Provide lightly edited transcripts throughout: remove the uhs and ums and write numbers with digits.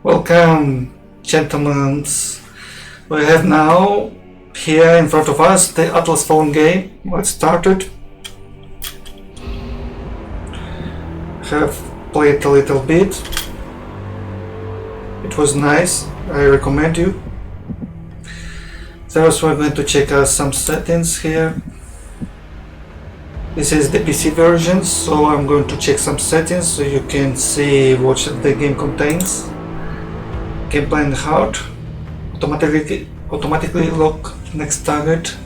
Welcome, gentlemen. We have now here in front of us the Atlas phone game. Let's start it. Have played a little bit. It was nice. I recommend you. First, we're going to check out some settings here. This is the PC version, so I'm going to check some settings so you can see what the game contains. Gameplay and HUD. Automatically lock next target.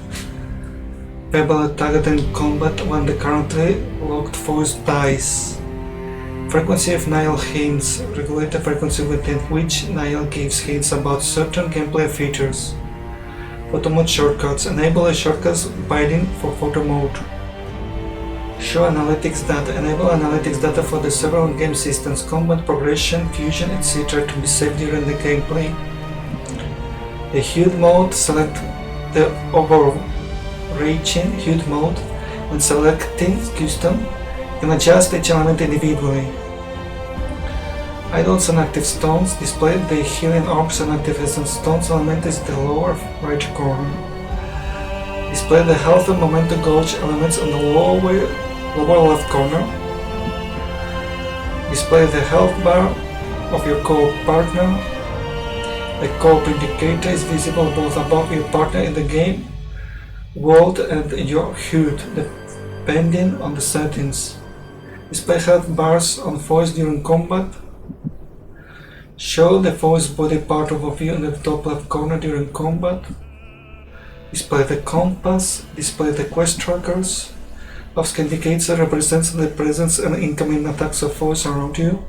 Variable target in combat when the currently locked force dies. Frequency of Nile hints. Regulate the frequency within which Nile gives hints about certain gameplay features. Photo mode shortcuts. Enable a shortcuts binding for photo mode. Show analytics data. Enable analytics data for the several game systems, combat, progression, fusion, etc. to be saved during the gameplay. The HUD mode. Select the overreaching HUD mode. When selecting custom, you can adjust each element individually. Idols and active stones. Display the healing orbs and active essence stones element is the lower right corner. Display the health and momentum gauge elements on the lower left corner. Display the health bar of your co-op partner. The co-op indicator is visible both above your partner in the game world and your HUD, depending on the settings. Display health bars on foes during combat. Show the foe's body part overview in the top left corner during combat. Display the compass. Display the quest trackers. Off indicator represents the presence and incoming attacks of foes around you.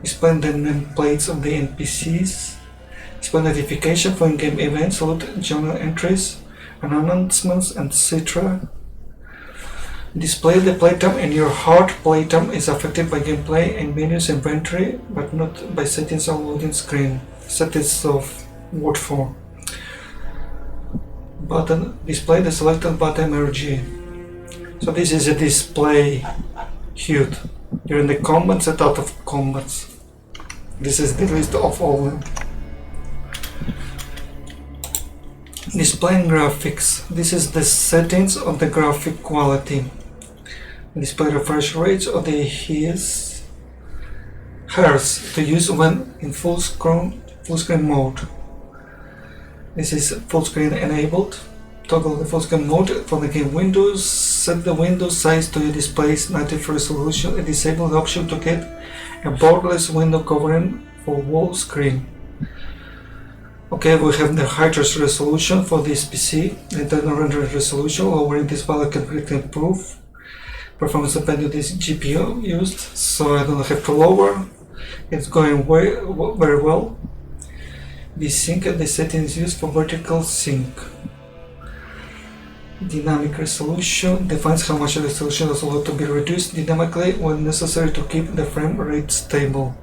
Display the nameplates of the NPCs. Display notification for in-game events, loot, journal entries, announcements, etc. Display the playtime in your HUD. Playtime is affected by gameplay and menus inventory, but not by settings or loading screen. Settings of Word 4. Button. Display the selected button RG. So this is a display HUD during the combats and out of combats. This is the list of all them. Displaying graphics. This is the settings of the graphic quality. Display refresh rates of the hertz to use when in full screen mode. This is full screen enabled. Toggle the full screen mode for the game windows. Set the window size to your display's native resolution and disable the option to get a borderless window covering for whole screen. Okay, we have the height resolution for this PC. Internal rendering resolution. Lowering this value can greatly improve performance depending on this GPU used, so I don't have to lower. It's going very well. V-Sync and the settings used for vertical sync. Dynamic resolution defines how much resolution is allowed to be reduced dynamically when necessary to keep the frame rate stable.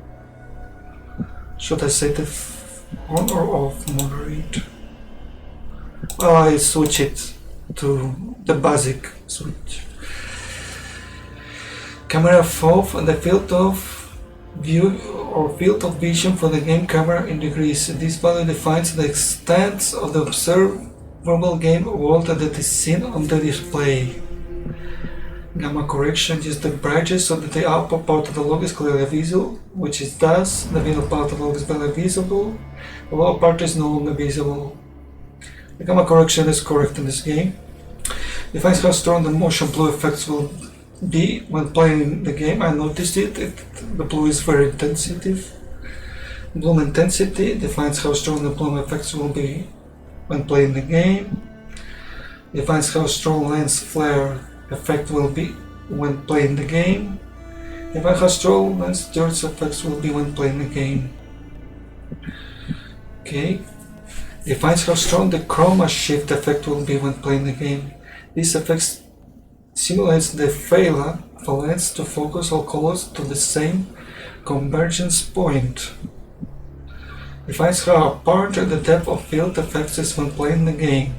Should I set it on or off moderate? Well, I switch it to the basic switch. Camera FOV and the field of view or field of vision for the game camera in degrees. This value defines the extent of the observable game world that is seen on the display. Gamma correction is the brightness so that the upper part of the log is clearly visible, which it does. The middle part of the log is barely visible. The lower part is no longer visible. The gamma correction is correct in this game. Defines how strong the motion blue effects will be when playing the game. I noticed it. The blue is very intensive. Bloom intensity defines how strong the bloom effects will be when playing the game. Defines how strong lens flare effect will be when playing the game. Defines how strong lens jerks effects will be when playing the game. Okay. Defines how strong the chroma shift effect will be when playing the game. These effects simulates the failure of a lens to focus all colors to the same convergence point. Defines how apart the depth of field effects is when playing the game.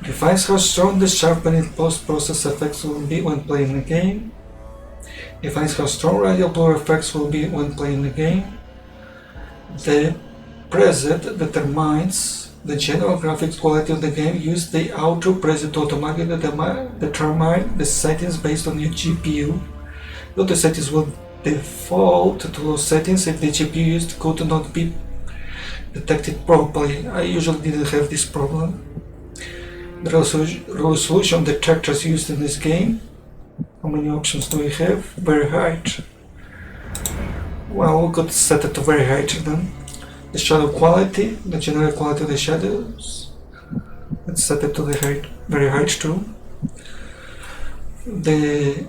Defines how strong the sharpening post-process effects will be when playing the game. Defines how strong radial blur effects will be when playing the game. The preset determines the general graphics quality of the game. Use the auto preset to automatically determine the settings based on your GPU. The settings will default to those settings if the GPU used could not be detected properly. I usually didn't have this problem. The resolution detectors used in this game. How many options do we have? Very high. Well, we could set it to very high then. The shadow quality, the general quality of the shadows. Let's set it to the very high too. The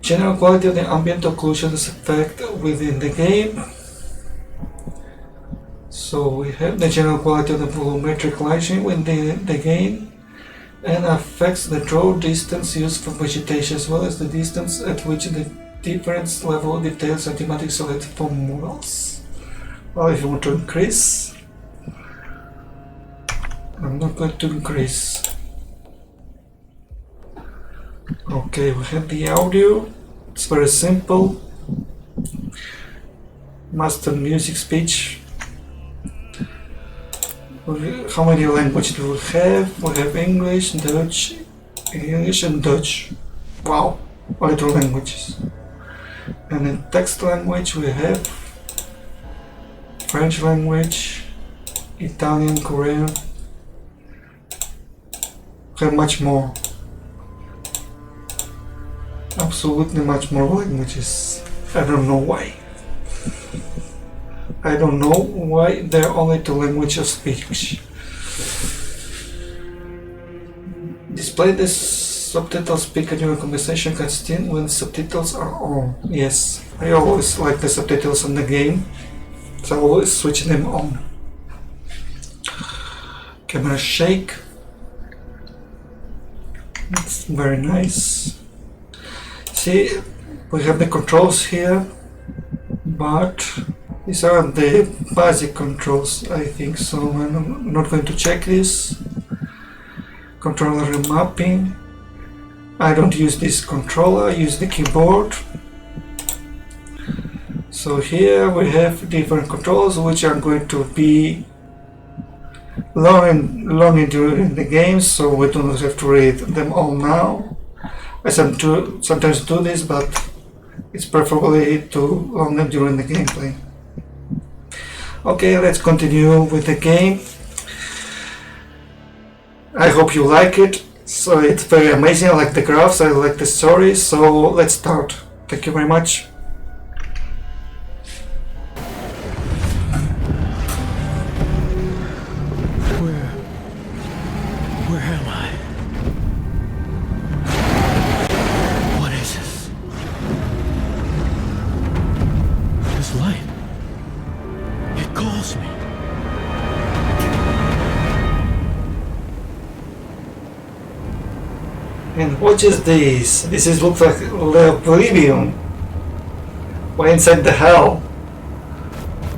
general quality of the ambient occlusions effect within the game. So we have the general quality of the volumetric lighting within the game, and affects the draw distance used for vegetation as well as the distance at which the different level of details are automatically selected for models. Well, if you want to increase, I'm not going to increase. Okay, we have the audio. It's very simple. Master music speech. How many languages do we have? We have English, and Dutch. Wow, only 2 languages. And in text language we have French language, Italian, Korean. We have much more. Absolutely much more languages. I don't know why. I don't know why there are only 2 languages of speech. Display the subtitles speaker during conversation cutscene when subtitles are on. Yes, I always like the subtitles on the game, so I always switch them on. Camera shake. It's very nice. See, we have the controls here, but these are the basic controls, I think, so I'm not going to check this. Controller remapping. I don't use this controller, I use the keyboard. So here we have different controls which are going to be long during the game, so we do not have to read them all now. I sometimes do this, but it's preferably to long them during the gameplay. Okay, let's continue with the game. I hope you like it. So it's very amazing. I like the graphs, I like the story. So let's start. Thank you very much. Where am I? What is this? This light. It calls me. And what is this? This is looks like the Oblivion. We're inside the hell.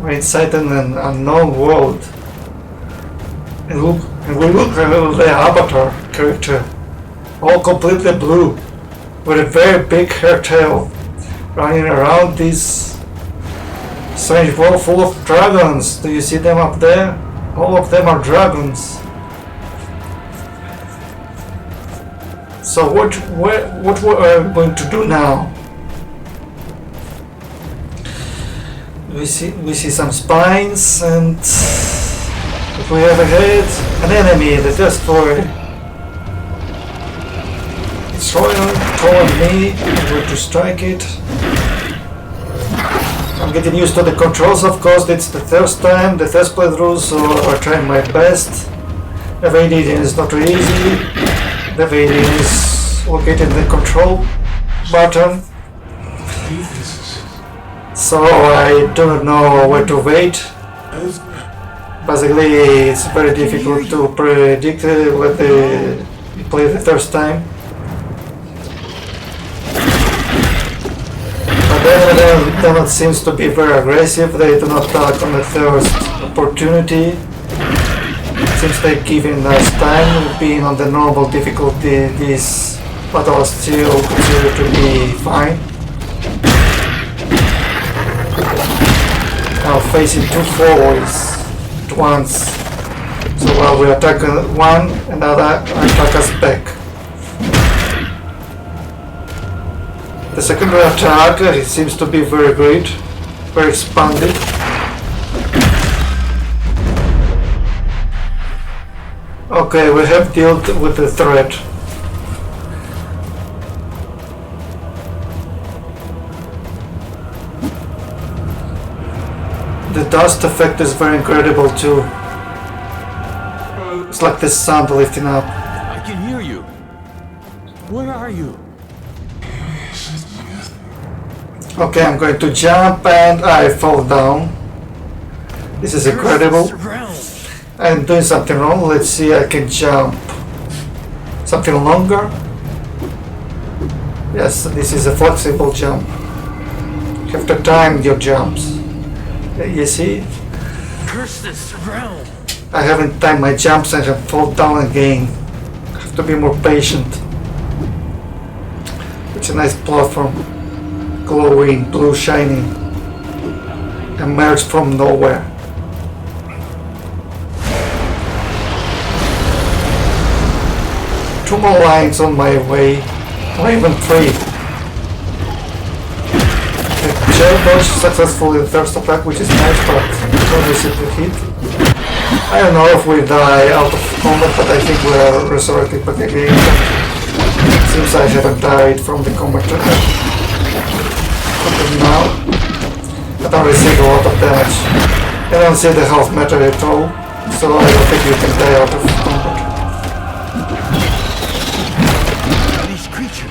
We're inside an unknown world. And we look at the Avatar character, all completely blue, with a very big hair tail, running around this strange world full of dragons. Do you see them up there? All of them are dragons. So what we're going to do now? We see some spines, and we have ahead an enemy, the destroyer. It's rolling toward me. I'm going to strike it. I'm getting used to the controls, of course. It's the first playthrough, so I'm trying my best. Evading is not really easy. Evading is located in the control button. So I do not know where to wait. Basically, it's very difficult to predict what you play the first time. But then Donald seems to be very aggressive. They do not attack on the first opportunity. Since they're giving us time, being on the normal difficulty, this battle is still considered to be fine. now facing two foes at once. So while we attack one, another attack us back. The secondary attack it seems to be very great, very expanded. Okay, we have dealt with the threat. The dust effect is very incredible too. It's like the sun lifting up. I can hear you. Where are you? Okay, I'm going to jump and I fall down. This is incredible. I'm doing something wrong. Let's see, I can jump something longer. Yes, this is a flexible jump. You have to time your jumps. You see? Curse this realm. I haven't timed my jumps and I fall down again. I have to be more patient. It's a nice platform. Glowing, blue, shining. Emerged from nowhere. Two more lines on my way, or even three. The gel dodge successfully the first attack, which is nice, but don't receive the hit. I don't know if we die out of combat, but I think we are resurrected back again. Seems I haven't died from the combat now. I don't receive a lot of damage. I don't see the health meter at all, so I don't think you can die out of combat.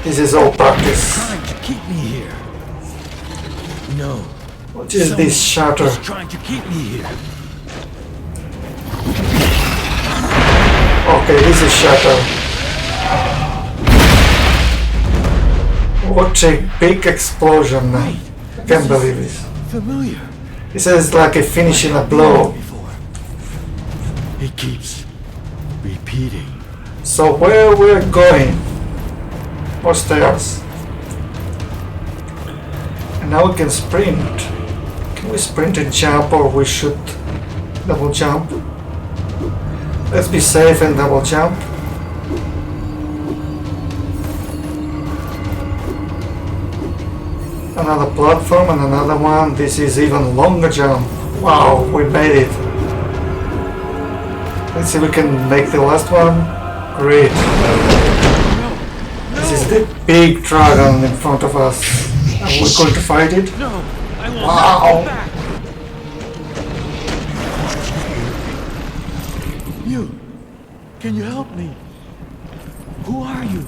This is all practice. Trying to keep me here. No. What is this shatter? He's trying to keep me here. Okay, this is shatter. What a big explosion, man. I can't believe this. Familiar. This is like a finishing a blow. Before. It keeps repeating. So where we're going? More stairs. And now we can sprint. Can we sprint and jump, or we should double jump? Let's be safe and double jump. Another platform and another one. This is even longer jump. Wow, we made it. Let's see if we can make the last one. Great. This is the big dragon in front of us. Are we going to fight it? No, I won't. Wow. Back. You. Can you help me? Who are you?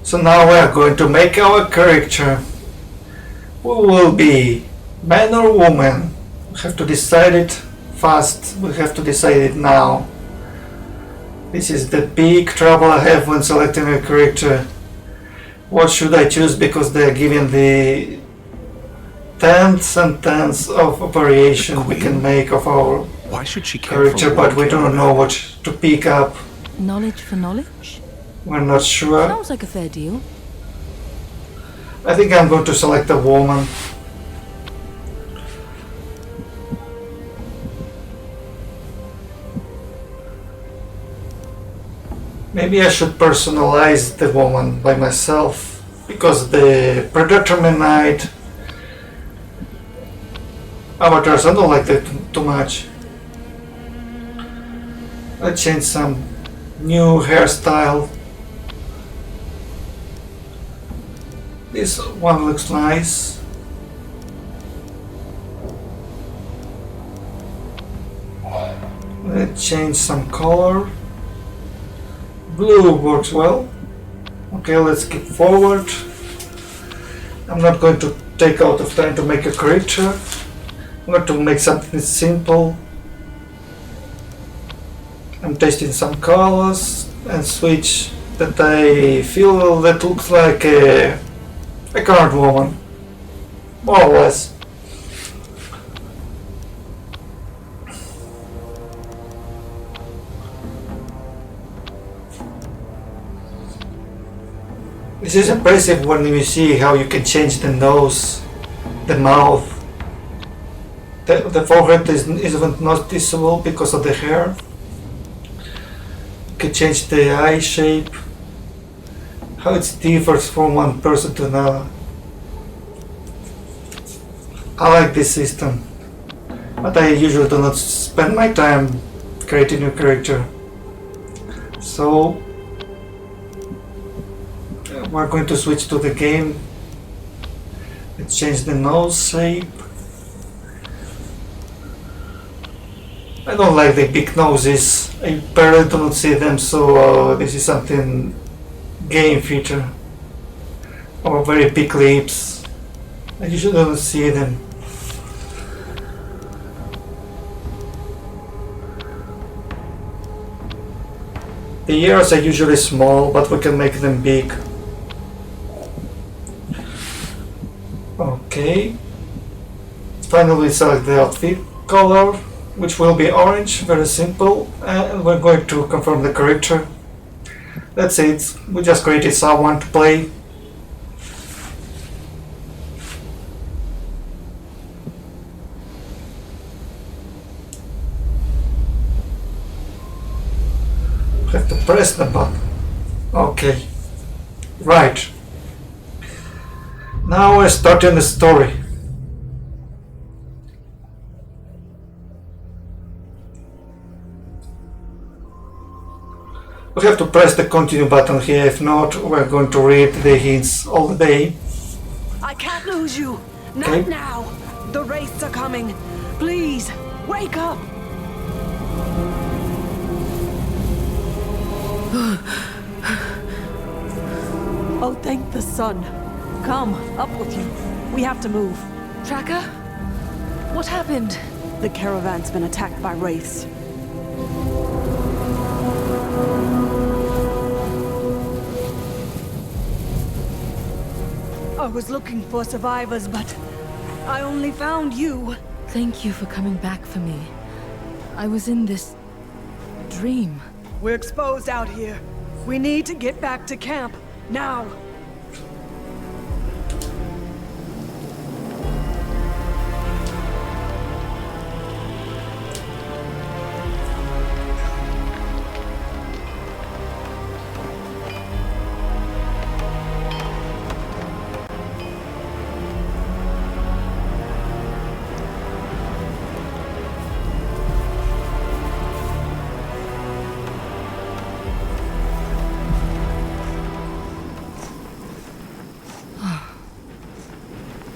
So now we are going to make our character. Who will be man or woman? We have to decide it fast. We have to decide it now. This is the big trouble I have when selecting a character. What should I choose? Because they are given the tens and tens of variation we can make of our Why should she care character, for but we work? don't know what to pick up. Knowledge for knowledge? We're not sure. Sounds like a fair deal. I think I'm going to select a woman. Maybe I should personalize the woman by myself, because the predetermined avatars, I don't like that too much. Let's change some new hairstyle. This one looks nice. Let's change some color. Blue works well. Okay, let's skip forward. I'm not going to take out of time to make a creature. I'm going to make something simple. I'm testing some colors and switch that I feel that looks like a current woman, more or less. This is impressive when you see how you can change the nose, the mouth. The forehead isn't noticeable because of the hair. You can change the eye shape, how it differs from one person to another. I like this system, but I usually do not spend my time creating a character. So we're going to switch to the game. Let's change the nose shape. I don't like the big noses. I barely do not see them, so this is something game feature. Or very big lips. I usually don't see them. The ears are usually small, but we can make them big. Okay. Finally select the outfit color, which will be orange, very simple, and we're going to confirm the character. That's it, we just created someone to play. Have to press the button. Okay. Right. Now we're starting the story. We have to press the continue button here, if not, we're going to read the hints all the day. I can't lose you. Not Okay. now. The wraiths are coming. Please, wake up. Oh, thank the sun. Come, up with you. We have to move. Tracker? What happened? The caravan's been attacked by wraiths. I was looking for survivors, but I only found you. Thank you for coming back for me. I was in this dream. We're exposed out here. We need to get back to camp, now.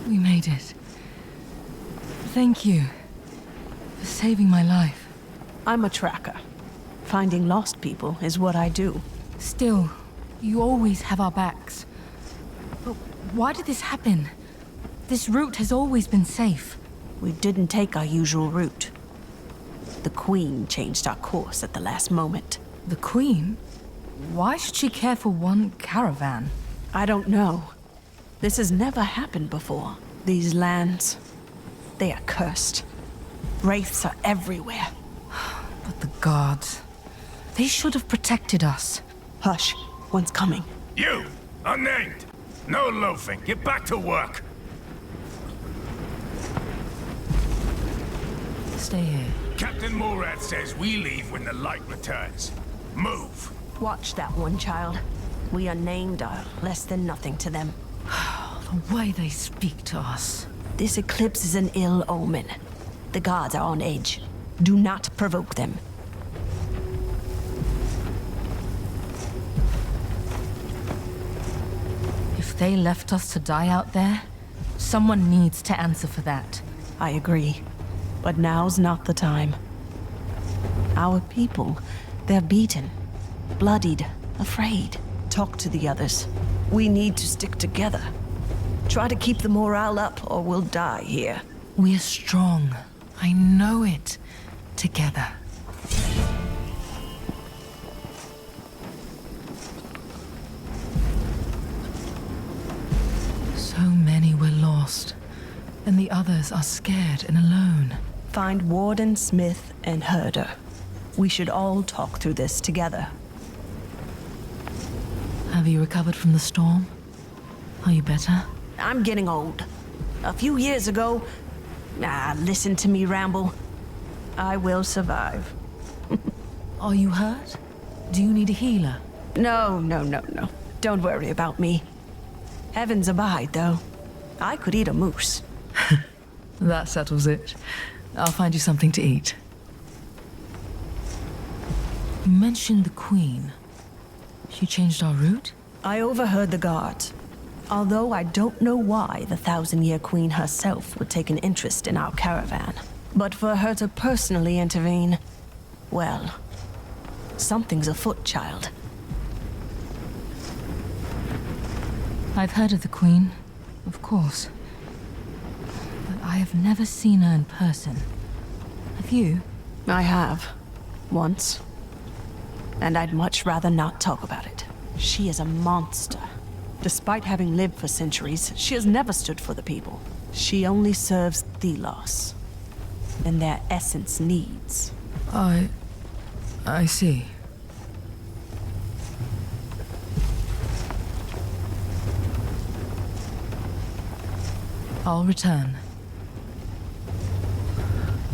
We made it. Thank you for saving my life. I'm a tracker. Finding lost people is what I do. Still, you always have our backs. But why did this happen? This route has always been safe. We didn't take our usual route. The Queen changed our course at the last moment. The Queen? Why should she care for one caravan? I don't know. This has never happened before. These lands, they are cursed. Wraiths are everywhere. But the guards, they should have protected us. Hush, one's coming. You! Unnamed! No loafing! Get back to work! Stay here. Captain Morad says we leave when the light returns. Move! Watch that one, child. We unnamed are less than nothing to them. The way they speak to us. This eclipse is an ill omen. The gods are on edge. Do not provoke them. If they left us to die out there, someone needs to answer for that. I agree. But now's not the time. Our people, they're beaten, bloodied, afraid. Talk to the others. We need to stick together. Try to keep the morale up, or we'll die here. We're strong. I know it. Together. So many were lost, and the others are scared and alone. Find Warden, Smith, and Herder. We should all talk through this together. Have you recovered from the storm? Are you better? I'm getting old. A few years ago... listen to me ramble. I will survive. Are you hurt? Do you need a healer? No. Don't worry about me. Heavens abide, though. I could eat a moose. That settles it. I'll find you something to eat. You mentioned the Queen. She changed our route? I overheard the guards. Although I don't know why the Thousand-Year Queen herself would take an interest in our caravan. But for her to personally intervene... well... something's afoot, child. I've heard of the Queen, of course. But I have never seen her in person. Have you? I have. Once. And I'd much rather not talk about it. She is a monster. Despite having lived for centuries, she has never stood for the people. She only serves Thelos. And their essence needs. I see. I'll return.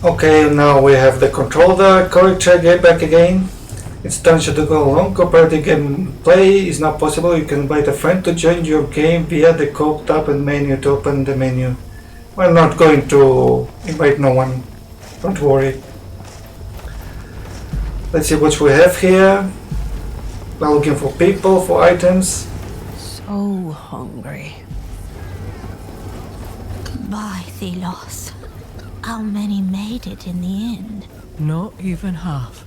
Okay, now we have the controller. Character get back again. It's time to go along. Cooperative gameplay is not possible. You can invite a friend to join your game via the co-op tab and menu to open the menu. We're not going to invite no one. Don't worry. Let's see what we have here. We're looking for people, for items. So hungry. By Thelos, how many made it in the end? Not even half.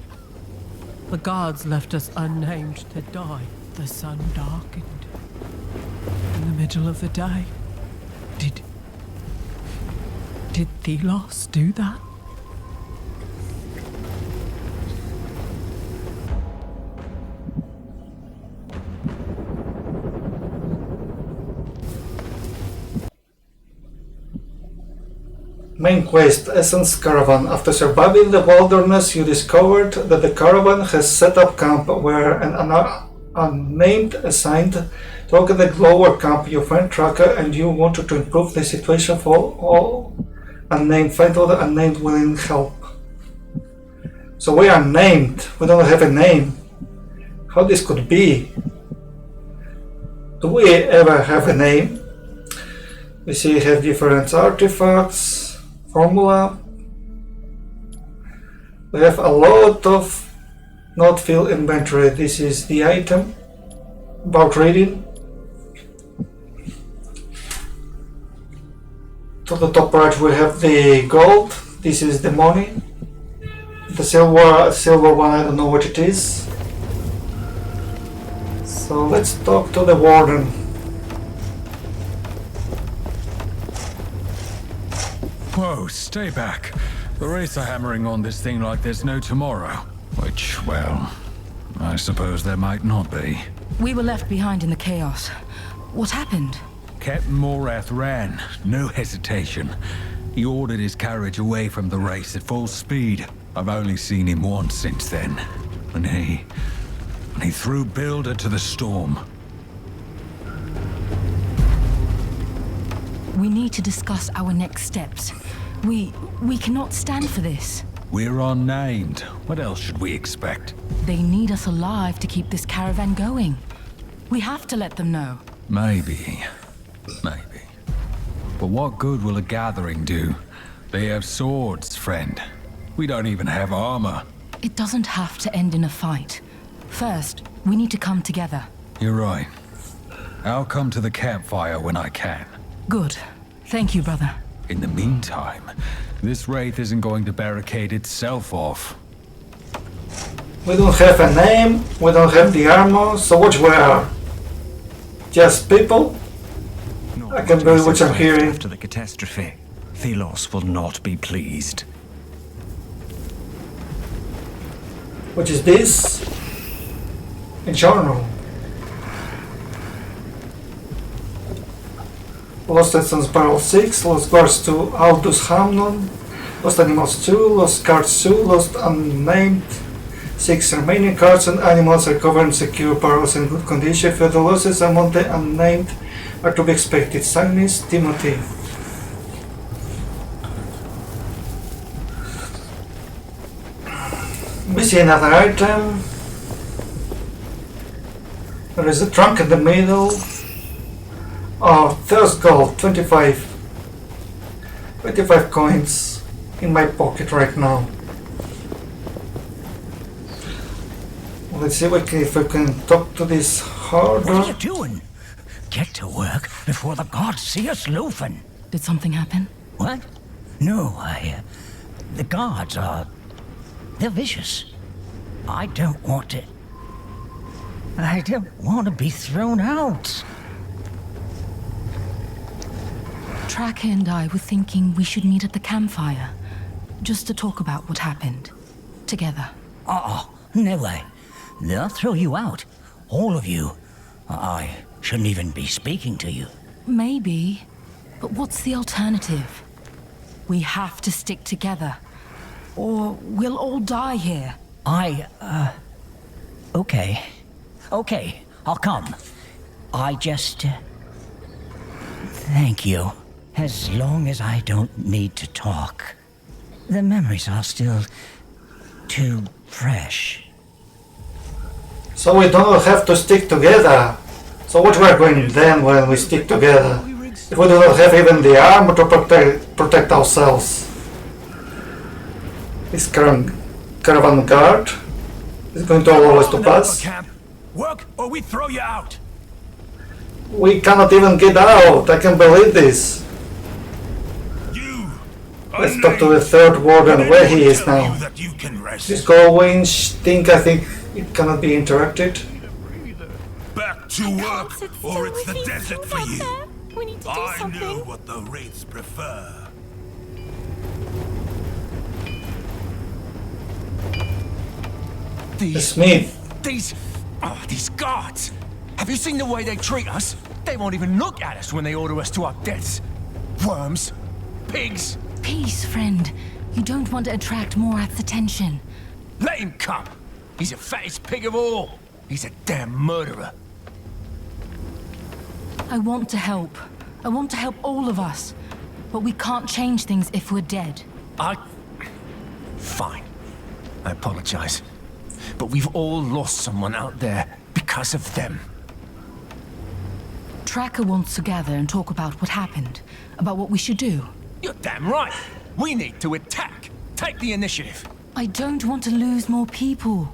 The guards left us unnamed to die. The sun darkened. In the middle of the day. Did Thelos do that? Main quest, Essence Caravan. After surviving the wilderness, you discovered that the caravan has set up camp where an unnamed assigned to work at the Glower camp. Your friend Tracker and you wanted to improve the situation for all unnamed. Find all the unnamed willing help. So we are named. We don't have a name. How this could be? Do we ever have a name? We see we have different artifacts. Formula. We have a lot of not fill inventory. This is the item about reading. To the top right we have the gold. This is the money. The silver one, I don't know what it is. So let's talk to the warden. Whoa, stay back. The Wraiths are hammering on this thing like there's no tomorrow. Which, well, I suppose there might not be. We were left behind in the chaos. What happened? Captain Morath ran, no hesitation. He ordered his carriage away from the Wraiths at full speed. I've only seen him once since then. And he threw Builder to the storm. We need to discuss our next steps. We cannot stand for this. We're unnamed. What else should we expect? They need us alive to keep this caravan going. We have to let them know. Maybe. But what good will a gathering do? They have swords, friend. We don't even have armor. It doesn't have to end in a fight. First, we need to come together. You're right. I'll come to the campfire when I can. Good. Thank you, brother. In the meantime, this Wraith isn't going to barricade itself off. We don't have a name, we don't have the armor, so what we are? Just people? I can believe what I'm hearing. After the catastrophe, Thelos will not be pleased. What is this? A journal. Lost Essence Barrel 6, Lost Guards 2, Aldous Hamnon, Lost Animals 2, Lost Cards 2, Lost Unnamed, 6 remaining cards and animals recovered and secure barrels in good condition. Further losses among the unnamed are to be expected. Agnes, Timothy. We see another item. There is a trunk in the middle. Oh, first gold, 25 coins in my pocket right now. Let's see if we can talk to this harder. What are you doing? Get to work before the gods see us loafing. Did something happen? What? No, the guards are... they're vicious. I don't want to be thrown out. Tracker and I were thinking we should meet at the campfire, just to talk about what happened, together. Oh, no way. They'll throw you out. All of you. I shouldn't even be speaking to you. Maybe, but what's the alternative? We have to stick together, or we'll all die here. Okay. Okay, I'll come. I just... thank you. As long as I don't need to talk. The memories are still too fresh. So we don't have to stick together. So what we're going to do then when we stick together? If we do not have even the armor to protect ourselves. This caravan guard is going to allow us to pass. Work or we throw you out. We cannot even get out. I can't believe this. Let's talk to the third warden where he is now. This gold winch thing, I think it cannot be interacted. Back to work or it's the desert for you. We need to do I something. know what the Wraiths prefer. The Smith. These guards. Have you seen the way they treat us? They won't even look at us when they order us to our deaths. Worms. Pigs. Peace, friend. You don't want to attract Morath's attention. Let him come. He's the fattest pig of all. He's a damn murderer. I want to help. I want to help all of us. But we can't change things if we're dead. Fine. I apologize. But we've all lost someone out there because of them. Tracker wants to gather and talk about what happened. About what we should do. You're damn right. We need to attack. Take the initiative. I don't want to lose more people.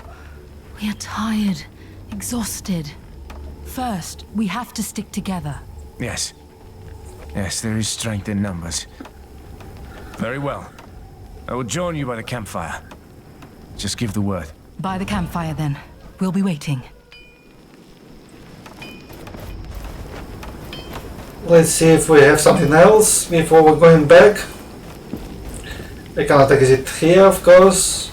We are tired, exhausted. First, we have to stick together. Yes. Yes, there is strength in numbers. Very well. I will join you by the campfire. Just give the word. By the campfire, then. We'll be waiting. Let's see if we have something else before we're going back. We cannot exit here, of course.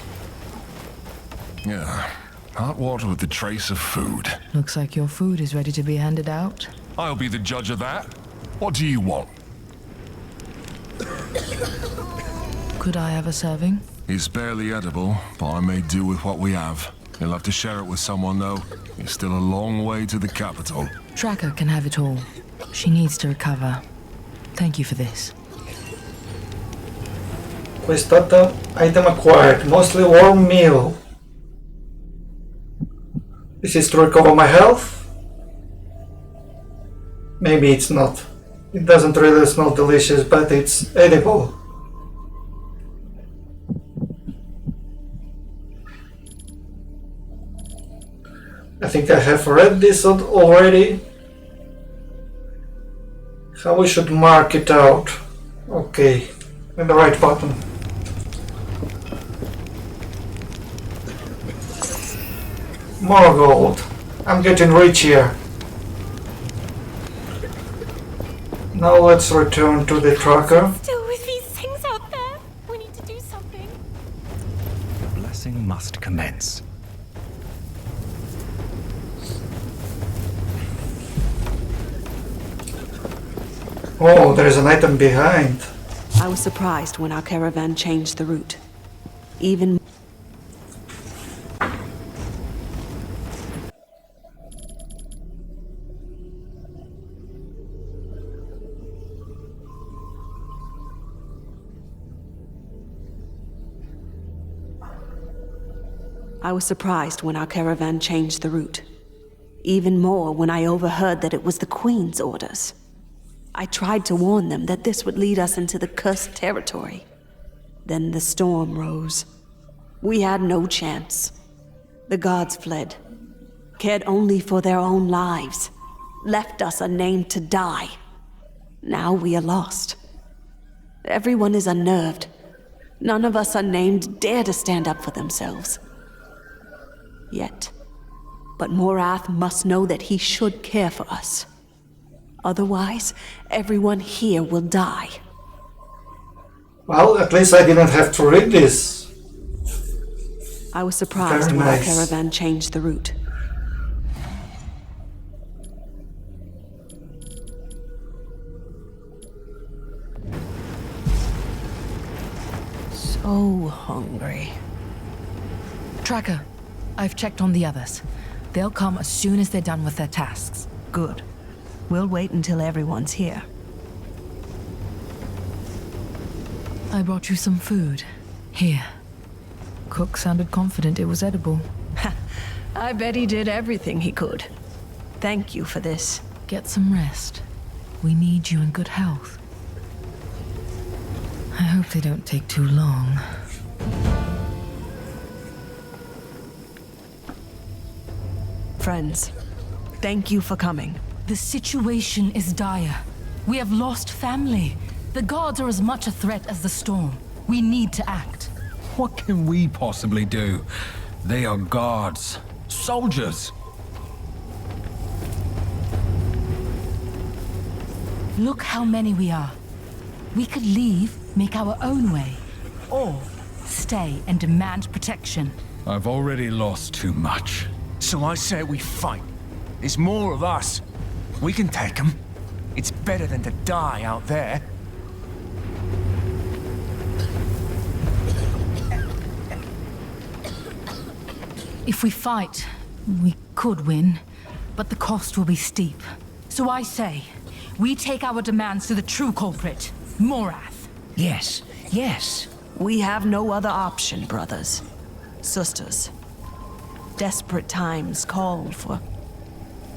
Yeah, hot water with a trace of food. Looks like your food is ready to be handed out. I'll be the judge of that. What do you want? Could I have a serving? It's barely edible, but I may do with what we have. You'll have to share it with someone, though. It's still a long way to the capital. Tracker can have it all. She needs to recover. Thank you for this. Quest item acquired. Mostly warm meal. This is to recover my health? Maybe it's not. It doesn't really smell delicious, but it's edible. I think I have read this already. How we should mark it out. Okay, with the right button. More gold. I'm getting rich here. Now let's return to the tracker. Still with these things out there. We need to do something. The blessing must commence. Oh, there is an item behind. I was surprised when our caravan changed the route. Even I was surprised when our caravan changed the route. Even more when I overheard that it was the Queen's orders. I tried to warn them that this would lead us into the cursed territory. Then the storm rose. We had no chance. The gods fled, cared only for their own lives, left us unnamed to die. Now we are lost. Everyone is unnerved. None of us unnamed dare to stand up for themselves. Yet. But Morath must know that he should care for us. Otherwise, everyone here will die. Well, at least I didn't have to read this. I was surprised Very when nice. our caravan changed the route. So hungry. Tracker, I've checked on the others. They'll come as soon as they're done with their tasks. Good. We'll wait until everyone's here. I brought you some food. Here. Cook sounded confident it was edible. I bet he did everything he could. Thank you for this. Get some rest. We need you in good health. I hope they don't take too long. Friends, thank you for coming. The situation is dire. We have lost family. The gods are as much a threat as the storm. We need to act. What can we possibly do? They are guards, soldiers. Look how many we are. We could leave, make our own way, or stay and demand protection. I've already lost too much. So I say we fight. There's more of us. We can take them. It's better than to die out there. If we fight, we could win, but the cost will be steep. So I say, we take our demands to the true culprit, Morath. Yes, yes. We have no other option, brothers. Sisters. Desperate times call for,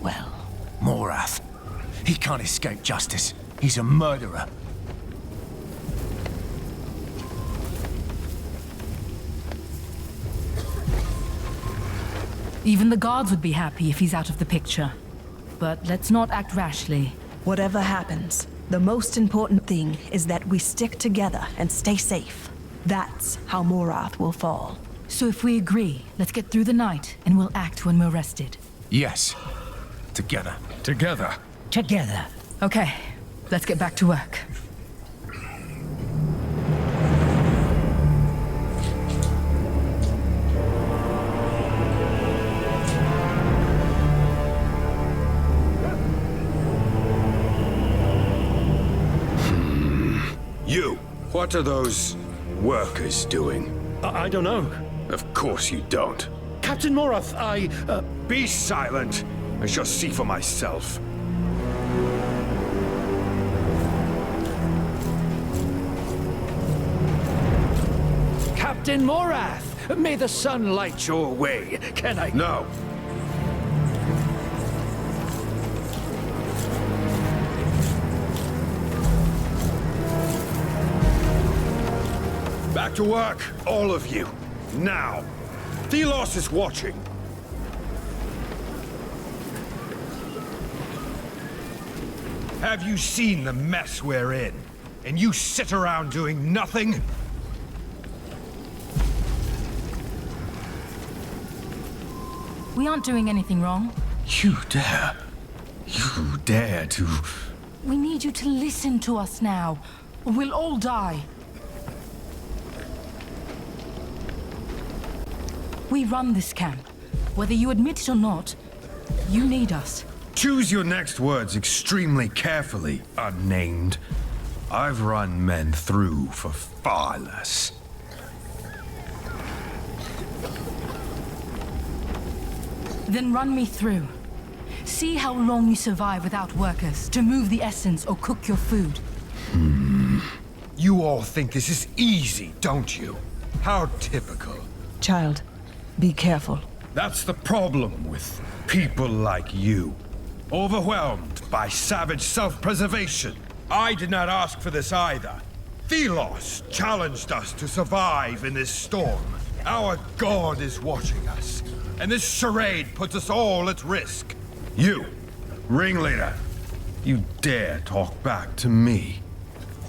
well... Morath. He can't escape justice. He's a murderer. Even the guards would be happy if he's out of the picture. But let's not act rashly. Whatever happens, the most important thing is that we stick together and stay safe. That's how Morath will fall. So if we agree, let's get through the night and we'll act when we're rested. Yes. Together. Together. Together. Okay, let's get back to work. You, what are those workers doing? I don't know. Of course you don't. Captain Morath, Be silent! I shall see for myself. Captain Morath! May the sun light your way. Can I... No. Back to work, all of you. Now. Thelos is watching. Have you seen the mess we're in? And you sit around doing nothing? We aren't doing anything wrong. You dare to... We need you to listen to us now, or we'll all die. We run this camp. Whether you admit it or not, you need us. Choose your next words extremely carefully, unnamed. I've run men through for far less. Then run me through. See how long you survive without workers to move the essence or cook your food. You all think this is easy, don't you? How typical. Child, Be careful. That's the problem with people like you. Overwhelmed by savage self-preservation. I did not ask for this either. Thelos challenged us to survive in this storm. Our god is watching us, and this charade puts us all at risk. You, ringleader, you dare talk back to me,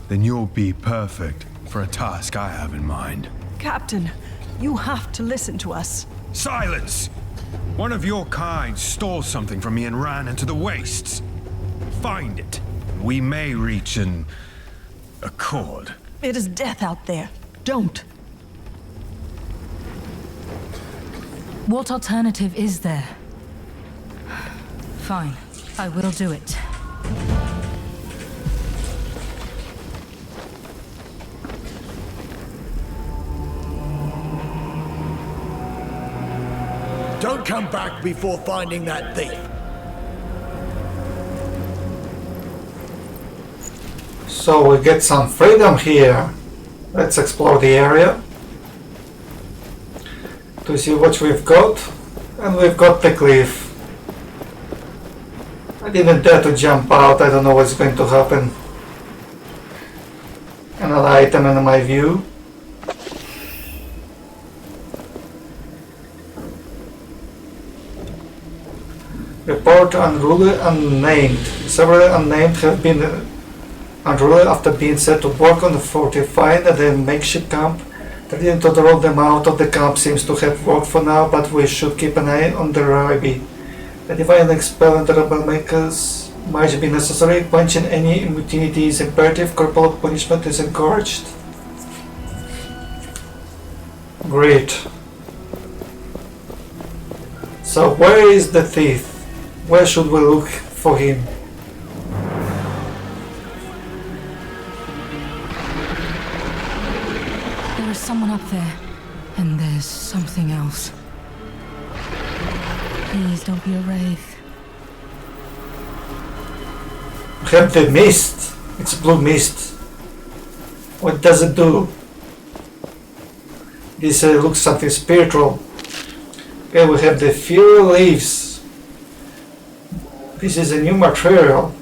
then you'll be perfect for a task I have in mind. Captain, you have to listen to us. Silence! One of your kind stole something from me and ran into the wastes. Find it. We may reach an accord. It is death out there. Don't. What alternative is there? Fine, I will do it. Don't come back before finding that thief. So we get some freedom here. Let's explore the area to see what we've got. And we've got the cliff. I didn't dare to jump out. I don't know what's going to happen. Another item in my view. Report unruly unnamed. Several unnamed have been unruly after being set to work on fortifying the makeshift camp. The reason to draw them out of the camp seems to have worked for now, but we should keep an eye on the Rabi. Identifying and expelling the rebel makers might be necessary. Punching any impunity is imperative. Corporal punishment is encouraged. Great. So where is the thief? Where should we look for him? There is someone up there, and there's something else. Please don't be a wraith. We have the mist. It's blue mist. What does it do? This looks something spiritual. Okay, we have the fury leaves. This is a new material.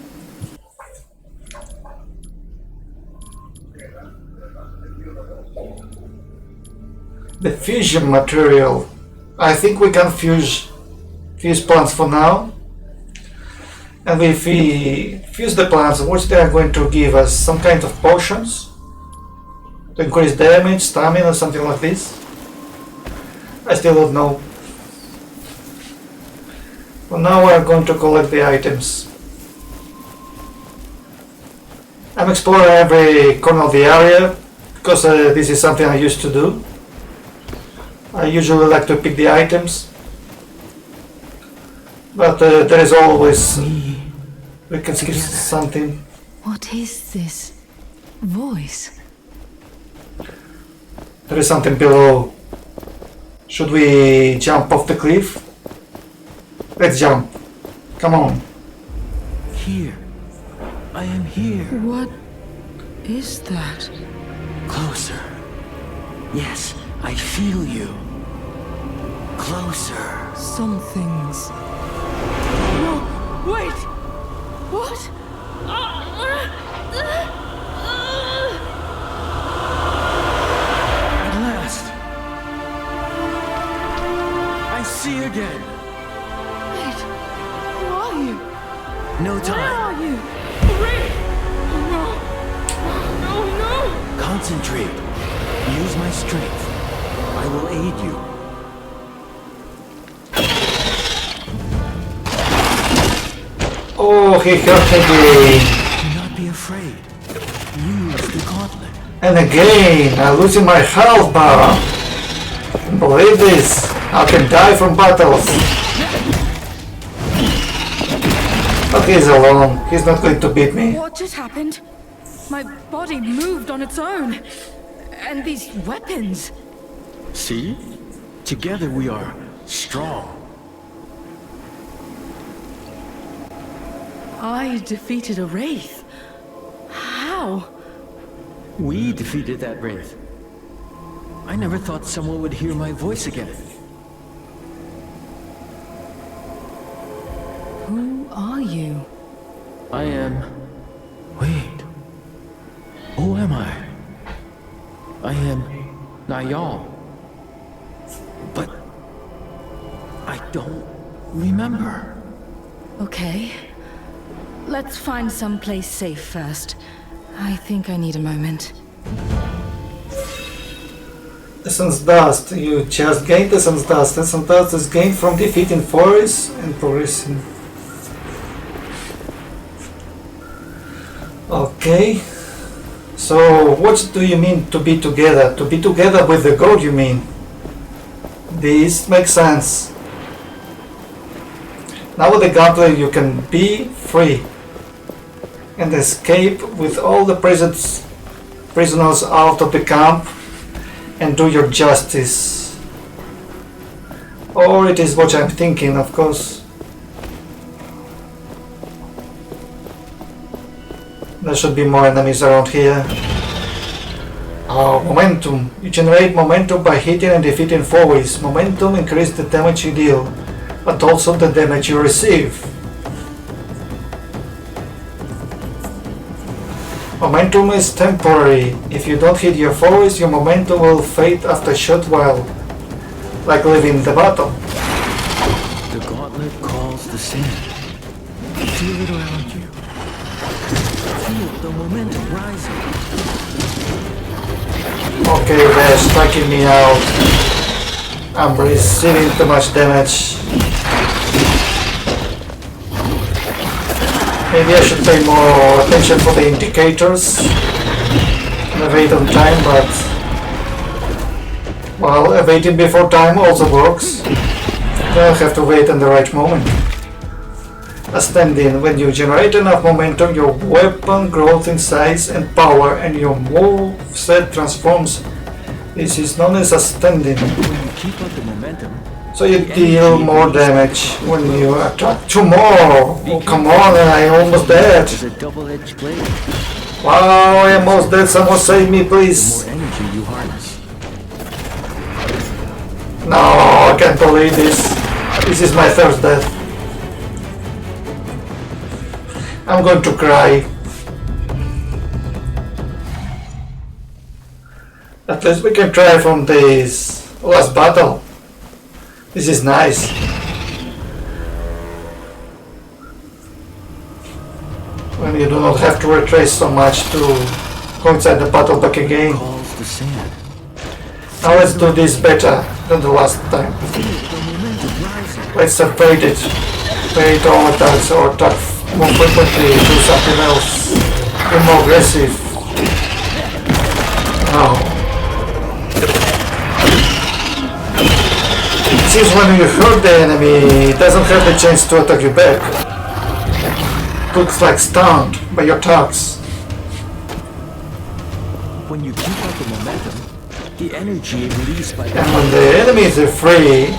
The fusion material. I think we can fuse plants for now. And if we fuse the plants, what they are going to give us? Some kind of potions to increase damage, stamina, something like this. I still don't know. For now we are going to collect the items. I'm exploring every corner of the area because this is something I used to do. I usually like to pick the items, but there is always we can skip something. What is this voice? There is something below. Should we jump off the cliff? Let's jump. Come on. Here. I am here. What is that? Closer. Yes, I feel you. Closer. Something's... No! Wait! What? At last. I see again. Wait. Who are you? No time. Where are you? Wait! No! No, no! Concentrate. Use my strength. I will aid you. Oh, he hurt again. Do not be afraid. Use the gauntlet. And again, I'm losing my health bar. Can't believe this. I can die from battles. But he's alone. He's not going to beat me. What just happened? My body moved on its own. And these weapons. See? Together we are strong. I defeated a wraith. How? We defeated that wraith. I never thought someone would hear my voice again. I am... Wait. Who am I? I am Nayal. But... I don't remember. Okay. Let's find someplace safe first. I think I need a moment. Essence Dust. You just gained Essence Dust. Essence Dust is gained from defeating foes and progressing. Okay. So, what do you mean to be together? To be together with the god, you mean? This makes sense. Now with the gauntlet you can be free and escape with all the prisoners out of the camp and do your justice. Or it is what I'm thinking, of course. There should be more enemies around here. Oh, momentum. You generate momentum by hitting and defeating foes. Momentum increases the damage you deal, but also the damage you receive. Momentum is temporary. If you don't hit your foes, your momentum will fade after a short while, like leaving the battle. The gauntlet calls the sand. Feel it around you. Feel the momentum rising. Okay, they're striking me out. I'm receiving too much damage. Maybe I should pay more attention for the indicators and evade on time, but... well, evading before time also works. I'll have to wait in the right moment. Ascending. When you generate enough momentum, your weapon grows in size and power and your move set transforms. This is known as ascending. When you keep up the momentum, so you deal more damage when you attack. 2 more! Oh, come on, I'm almost dead. It's a double-edged blade. Wow, I'm almost dead. Someone save me, please. The more energy you harness. No, I can't believe this. This is my first death. I'm going to cry. At least we can try from this last battle. This is nice. When you do not have to retrace so much to go inside the battle back again. Now let's do this better than the last time. Let's evade it. Evade all attacks or attack more frequently, do something else. Be more aggressive. Oh. It seems when you hurt the enemy, it doesn't have the chance to attack you back. Looks like stunned by your attacks. When you keep up the momentum, the energy released by and when the enemy is free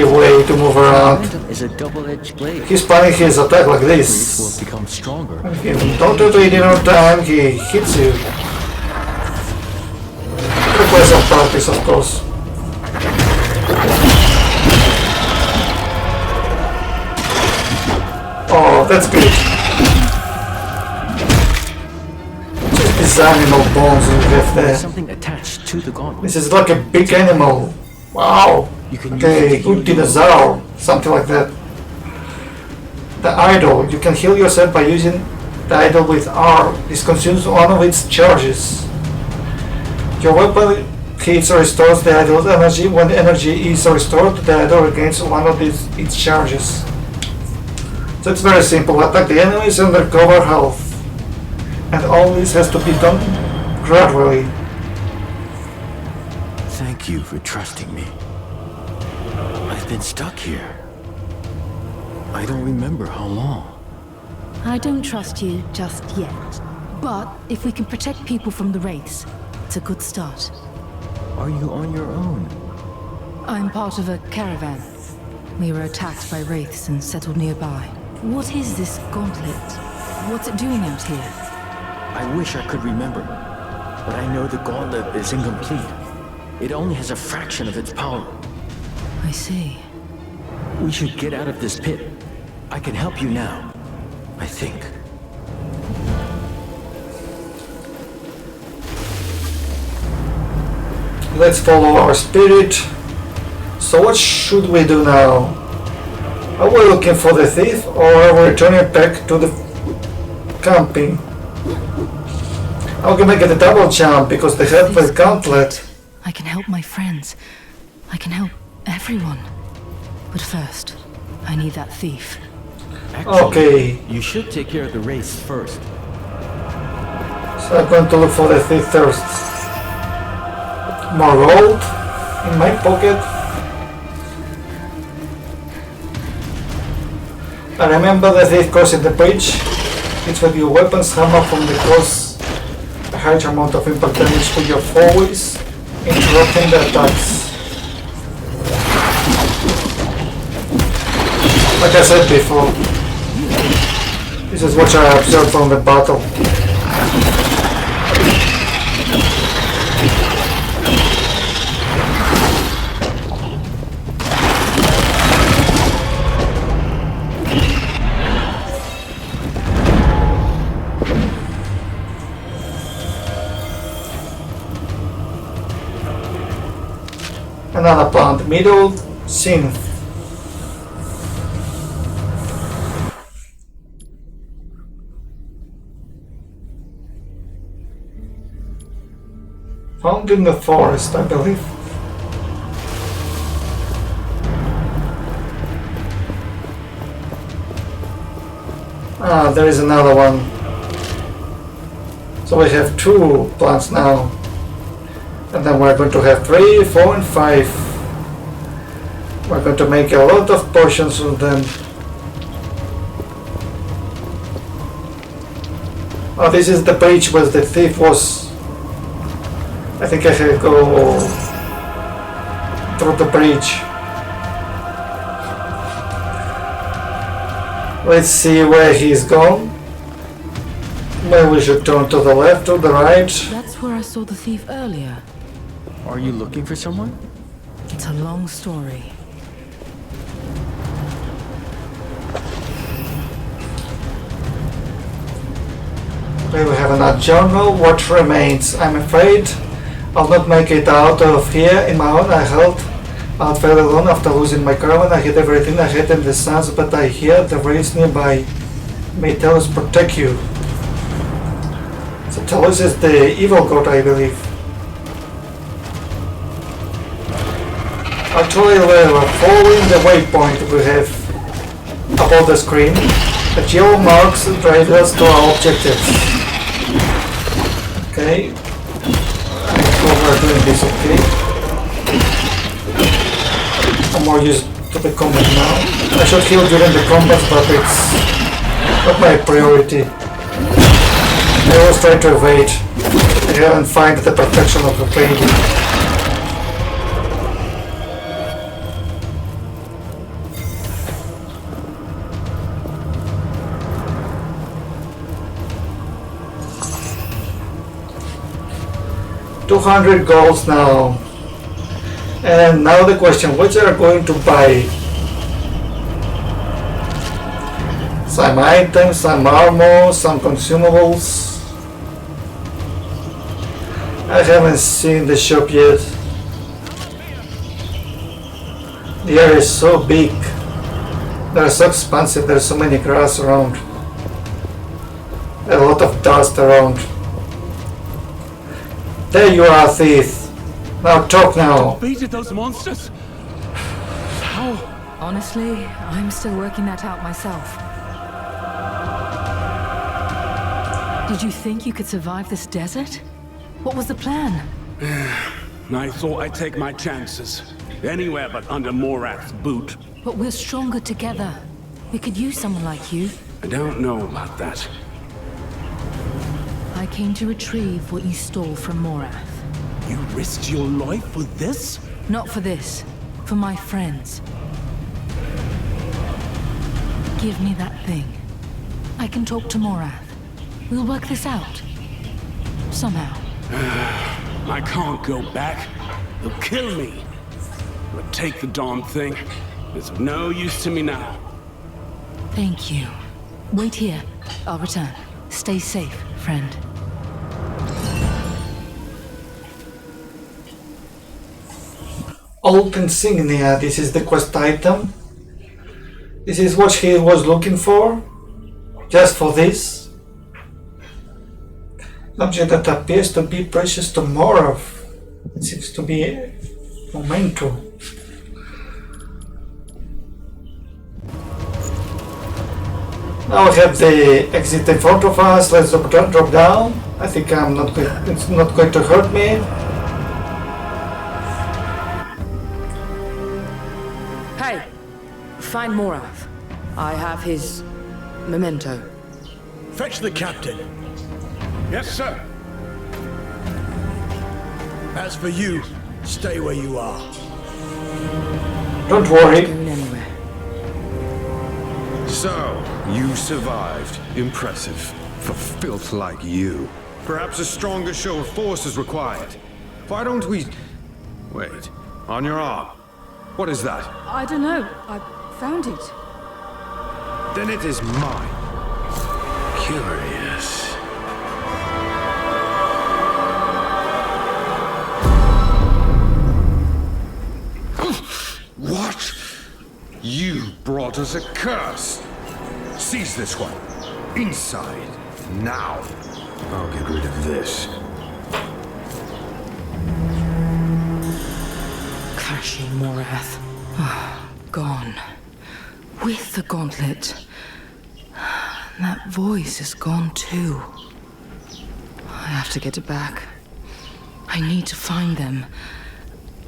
way to move around, is a double-edged blade. He's planning his attack like this. Will become stronger. If you don't do it in no time, he hits you. Requires some practice, of course. Oh, that's good. Just these animal bones you have there. Something attached to the gauntlet. This is like a big animal. Wow. Okay, good dinosaur. Something like that. The idol. You can heal yourself by using the idol with R. This consumes one of its charges. Your weapon hits or restores the idol's energy. When energy is restored, the idol regains one of its charges. So it's very simple. Attack the enemies and recover health. And all this has to be done gradually. Thank you for trusting me. I've been stuck here. I don't remember how long. I don't trust you just yet. But if we can protect people from the Wraiths, it's a good start. Are you on your own? I'm part of a caravan. We were attacked by Wraiths and settled nearby. What is this gauntlet? What's it doing out here? I wish I could remember, but I know the gauntlet is incomplete. It only has a fraction of its power. I see. We should get out of this pit. I can help you now, I think. Let's follow our spirit. So what should we do now? Are we looking for the thief or are we returning back to the camping? How can I get a double jump because they have the gauntlet? I can help my friends. I can help everyone. But first, I need that thief. Actually, Okay. You should take care of the race first. So I'm going to look for the thief first. More gold in my pocket. I remember the thief crossing the bridge. It's when your weapons hammer from the cross a high amount of impact damage to your foes, interrupting the attacks. Like I said before, this is what I observed from the battle. Another plant, middle synth. Found in the forest, I believe. Ah, there is another one. So we have 2 plants now. And then we're going to have 3, 4 and 5. We're going to make a lot of potions with them. Oh, this is the bridge where the thief was. I think I should go through the bridge. Let's see where he's gone. Maybe we should turn to the left or the right. That's where I saw the thief earlier. Are you looking for someone? It's a long story. Okay, we have another journal. What remains? I'm afraid I'll not make it out of here in my own. I held out fairly long after losing my caravan. I hid everything I had in the sands, but I hear the raids nearby. May Talos protect you. So Talos is the evil god, I believe. Actually, we're following the waypoint we have above the screen. The yellow marks drive us to our objectives. Okay. We're doing this okay. I'm more used to the combat now. I should heal during the combat, but it's not my priority. I always try to evade. I haven't found the perfection of the training. 200 golds now. And now the question, what are going to buy? Some items, some armor, some consumables. I haven't seen the shop yet. The area is so big. They're so expansive, there's so many grass around. A lot of dust around. There you are, thief. Now talk now. Defeated those monsters? How? Honestly, I'm still working that out myself. Did you think you could survive this desert? What was the plan? I thought I'd take my chances. Anywhere but under Morath's boot. But we're stronger together. We could use someone like you. I don't know about that. I came to retrieve what you stole from Morath. You risked your life for this? Not for this. For my friends. Give me that thing. I can talk to Morath. We'll work this out. Somehow. I can't go back. They'll kill me. But take the darn thing. It's of no use to me now. Thank you. Wait here. I'll return. Stay safe, friend. Old insignia. This is the quest item. This is what he was looking for. Just for this. An object that appears to be precious to Morath. It seems to be a memento. Now we have the exit in front of us. Let's drop down. I think it's not going to hurt me. Hey, find Morath. I have his memento. Fetch the captain. Yes, sir. As for you, stay where you are. Don't worry. So, you survived. Impressive. For filth like you. Perhaps a stronger show of force is required. Why don't we... Wait. On your arm. What is that? I don't know. I found it. Then it is mine. Curious. What? You brought us a curse. Seize this one. Inside. Now. I'll get rid of this. Crashing Morath. Gone. With the gauntlet. That voice is gone too. I have to get it back. I need to find them.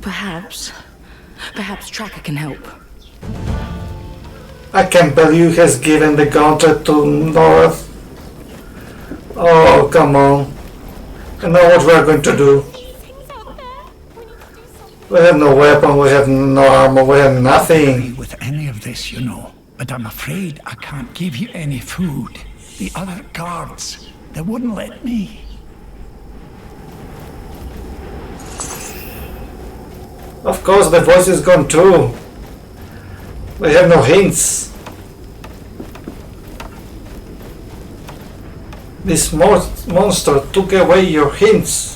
Perhaps Tracker can help. I can't believe he has given the gauntlet to North. Oh, come on. I know what we're going to do. We have no weapon, we have no armor, we have nothing. With any of this, you know, but I'm afraid I can't give you any food. The other guards, they wouldn't let me. Of course, the voice is gone too. We have no hints. This monster took away your hints.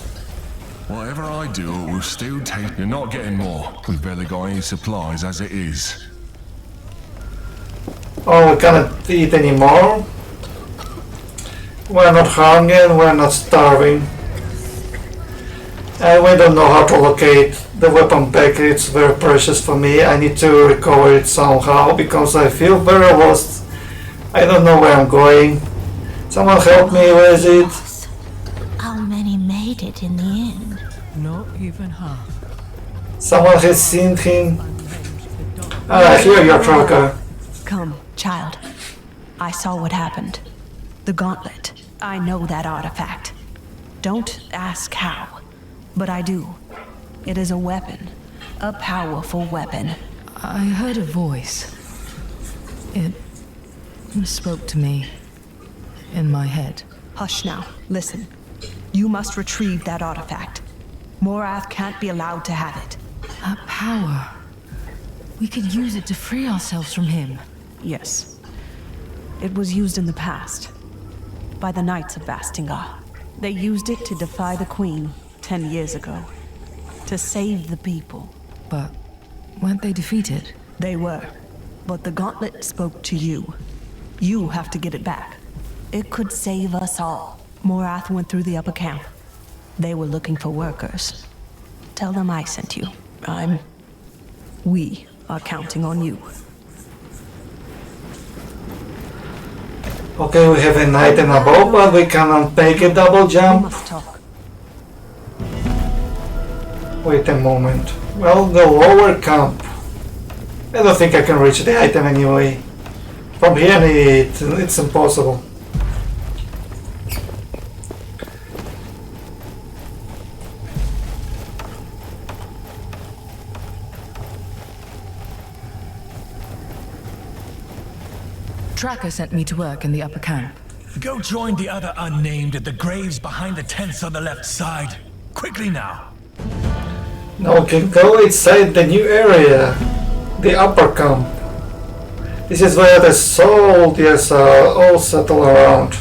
Whatever I do, it will still take... You're not getting more. We've barely got any supplies as it is. Oh, we cannot eat anymore. We're not hungry and we're not starving. And we don't know how to locate the weapon pack. It's very precious for me. I need to recover it somehow because I feel very lost. I don't know where I'm going. Someone help me, where is it? How many made it in the end? Not even half. Someone has seen him. Ah, here your tracker. Come, child. I saw what happened. The gauntlet. I know that artifact. Don't ask how, but I do. It is a weapon. A powerful weapon. I heard a voice. It spoke to me. In my head. Hush now. Listen. You must retrieve that artifact. Morath can't be allowed to have it. That power. We could use it to free ourselves from him. Yes. It was used in the past. By the Knights of Vastingar. They used it to defy the Queen 10 years ago. To save the people. But weren't they defeated? They were. But the gauntlet spoke to you. You have to get it back. It could save us all. Morath went through the upper camp. They were looking for workers. Tell them I sent you. We are counting on you. Okay, we have a knight and a bow, but we cannot take a double jump. We must talk. Wait a moment. Well, the lower camp. I don't think I can reach the item anyway. From here, it's impossible. Tracker sent me to work in the upper camp. Go join the other unnamed at the graves behind the tents on the left side. Quickly now. Now we can go inside the new area. The upper camp. This is where the soldiers are all settled around.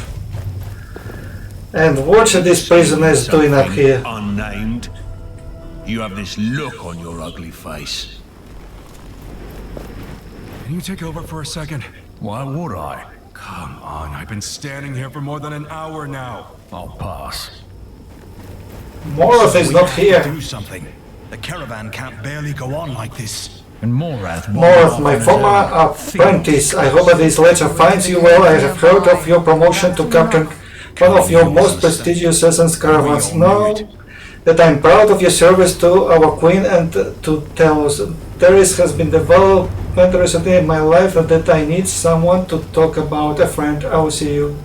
And what are these prisoners doing up here? Unnamed. You have this look on your ugly face. Can you take over for a second? Why would I? Come on, I've been standing here for more than an hour now. I'll pass. Morath is not here. Do something. The caravan can't barely go on like this. And Morath... Morath, my former apprentice, I hope that this letter finds you well. I have heard of your promotion to captain one of your most prestigious Essence caravans. Know that I am proud of your service to our queen and to Telos. There has been development recently in my life that I need someone to talk about. A friend. I will see you.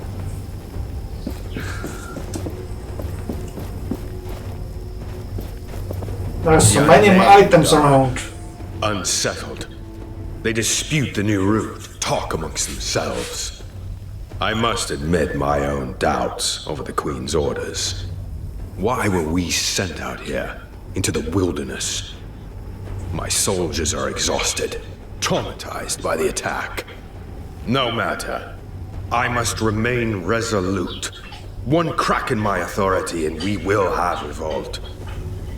There are so many items around. Unsettled. They dispute the new route, talk amongst themselves. I must admit my own doubts over the Queen's orders. Why were we sent out here, into the wilderness? My soldiers are exhausted, traumatized by the attack. No matter. I must remain resolute. One crack in my authority and we will have revolt.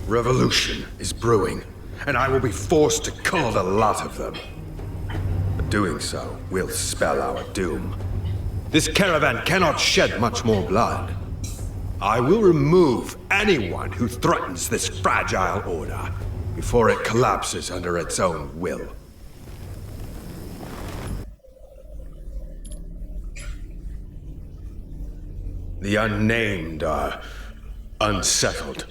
Revolution is brewing, and I will be forced to cull the lot of them. But doing so will spell our doom. This caravan cannot shed much more blood. I will remove anyone who threatens this fragile order before it collapses under its own will. The unnamed are unsettled.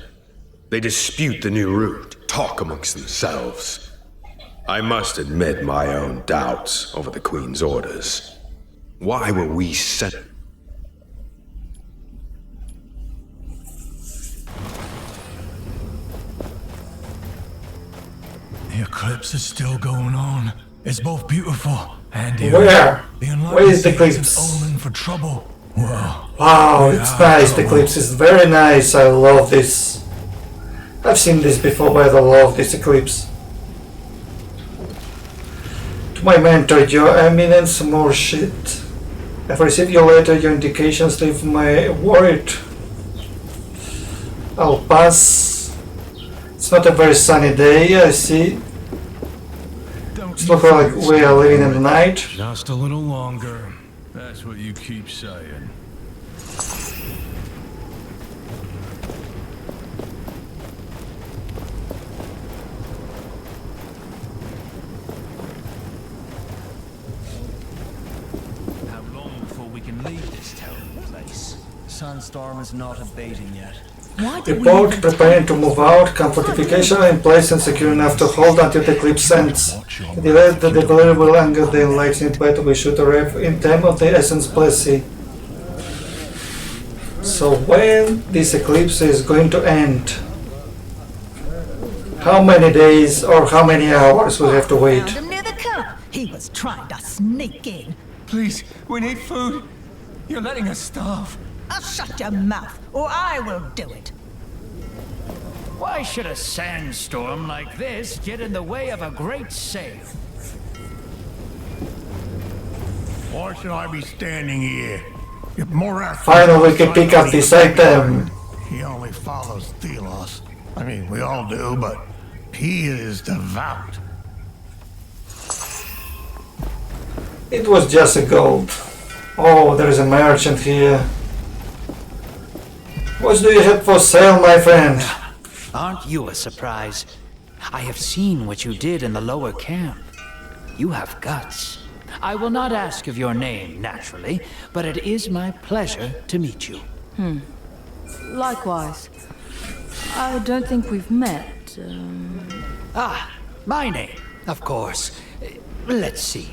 They dispute the new route, talk amongst themselves. I must admit my own doubts over the Queen's orders. Why were we sent? The eclipse is still going on. It's both beautiful and Where? Where is the eclipse? Omen for trouble. Well, wow, it's nice. The eclipse is very nice. I love this. I've seen this before, but I love this eclipse. To my mentor, Your Eminence, more shit. I've received your letter, your indications leave me worried. I'll pass. It's not a very sunny day, I see. It's looking like we are living in the night. Just a little longer. That's what you keep saying. How long before we can leave this terrible place? The sunstorm is not abating yet. Report preparing to move out. Camp fortification in place and secure enough to hold until the eclipse ends. The delivery will anger the enlightened battle. We should arrive in time of the Essence Blessing. So when this eclipse is going to end? How many days or how many hours we have to wait? Found him near the camp. He was trying to sneak in. Please, we need food. You're letting us starve. I'll shut your mouth, or I will do it. Why should a sandstorm like this get in the way of a great sail? Why should I be standing here? If Morath... Finally we can pick up this item. He only follows Thelos. I mean, we all do, but he is devout. It was just a gold. Oh, there is a merchant here. What do you have for sale, my friend? Aren't you a surprise? I have seen what you did in the lower camp. You have guts. I will not ask of your name, naturally, but it is my pleasure to meet you. Likewise. I don't think we've met. Ah, my name, of course. Let's see.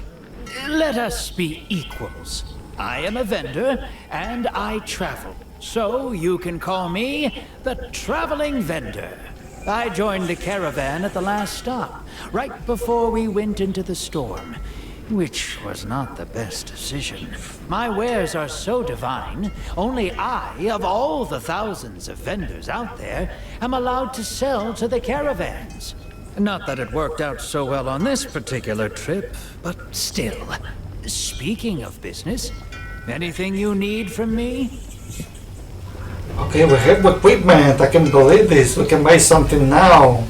Let us be equals. I am a vendor, and I travel. So you can call me the Traveling Vendor. I joined the caravan at the last stop, right before we went into the storm, which was not the best decision. My wares are so divine, only I, of all the thousands of vendors out there, am allowed to sell to the caravans. Not that it worked out so well on this particular trip, but still. Speaking of business, anything you need from me? Okay, we have equipment. I can believe this. We can buy something now.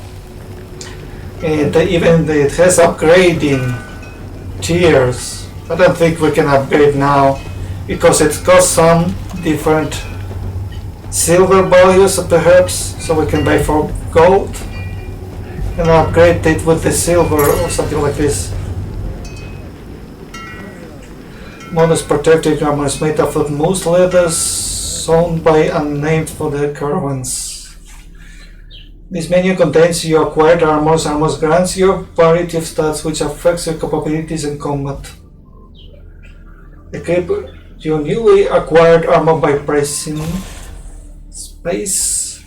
And even it has upgrading tiers. I don't think we can upgrade now because it costs some different silver values perhaps, so we can buy for gold and upgrade it with the silver or something like this. Modus protective armor is made up of moose leathers sewn by unnamed for the caravans. This menu contains your acquired armors. Armors grants you a variety of stats which affects your capabilities in combat. Equip your newly acquired armor by pressing space.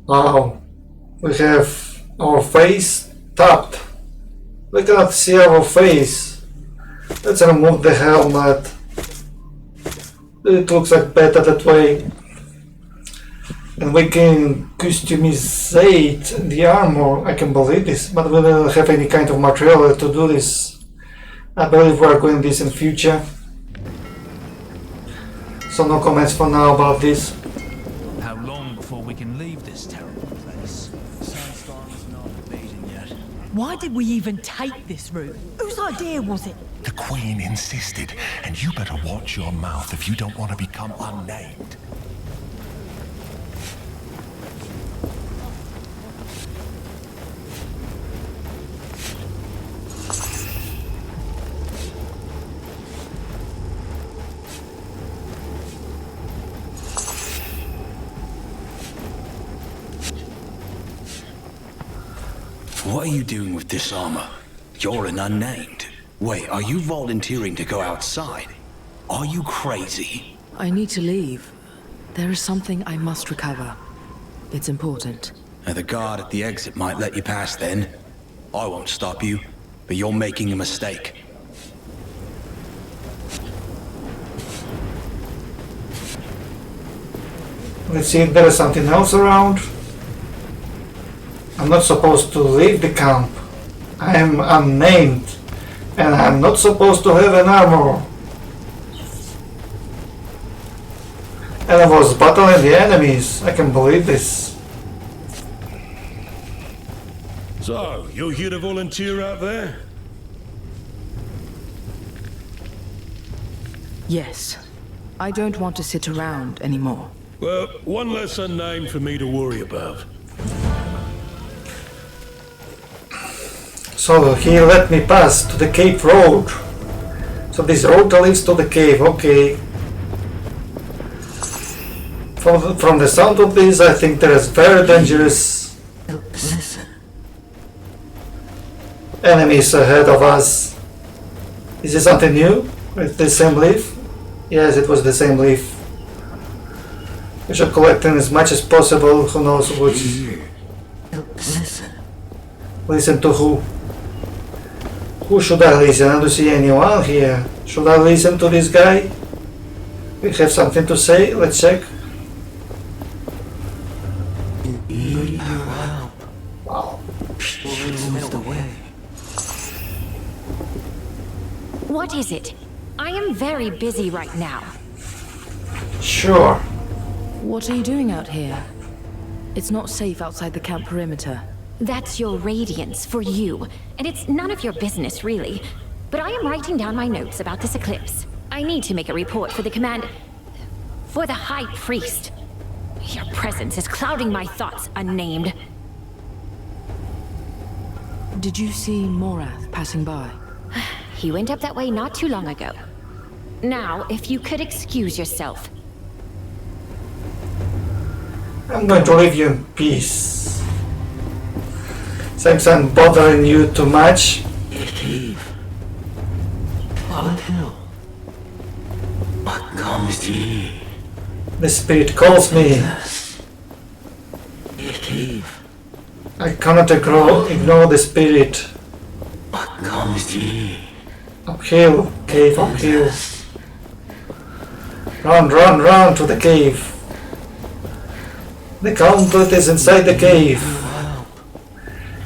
Wow, we have our face tapped. We cannot see our face. Let's remove the helmet. It looks like better that way. And we can customize the armor. I can believe this, but we don't have any kind of material to do this. I believe we are going this in future. So no comments for now about this. How long before we can leave this terrible place? Sandstorm is not abating yet. Why did we even take this route? Whose idea was it? The Queen insisted, and you better watch your mouth if you don't want to become unnamed. What are you doing with this armor? You're an unnamed. Wait, are you volunteering to go outside? Are you crazy? I need to leave. There is something I must recover. It's important. The guard at the exit might let you pass then. I won't stop you, but you're making a mistake. Let's see if there is something else around. I'm not supposed to leave the camp. I am unnamed. And I'm not supposed to have an armor. And I was battling the enemies. I can believe this. So, you're here to volunteer out there? Yes. I don't want to sit around anymore. Well, one less unnamed for me to worry about. So he let me pass to the cave road. So this road leads to the cave, okay. From the sound of this, I think there is very dangerous enemies ahead of us. Is this something new? It's the same leaf? Yes, it was the same leaf. We should collect them as much as possible. Who knows which? Listen to who? Who should I listen? I don't see anyone here. Should I listen to this guy? We have something to say. Let's check. Wow. What is it? I am very busy right now. Sure. What are you doing out here? It's not safe outside the camp perimeter. That's your radiance for you, and it's none of your business, really. But I am writing down my notes about this eclipse. I need to make a report for the command... for the High Priest. Your presence is clouding my thoughts, unnamed. Did you see Morath passing by? He went up that way not too long ago. Now, if you could excuse yourself. I'm going to leave you in peace. Since I'm bothering you too much. What hell? What comes to me? The spirit calls me. I cannot ignore the spirit. What comes to me? Uphill, cave, uphill. Run, run, run to the cave. The gauntlet is inside the cave.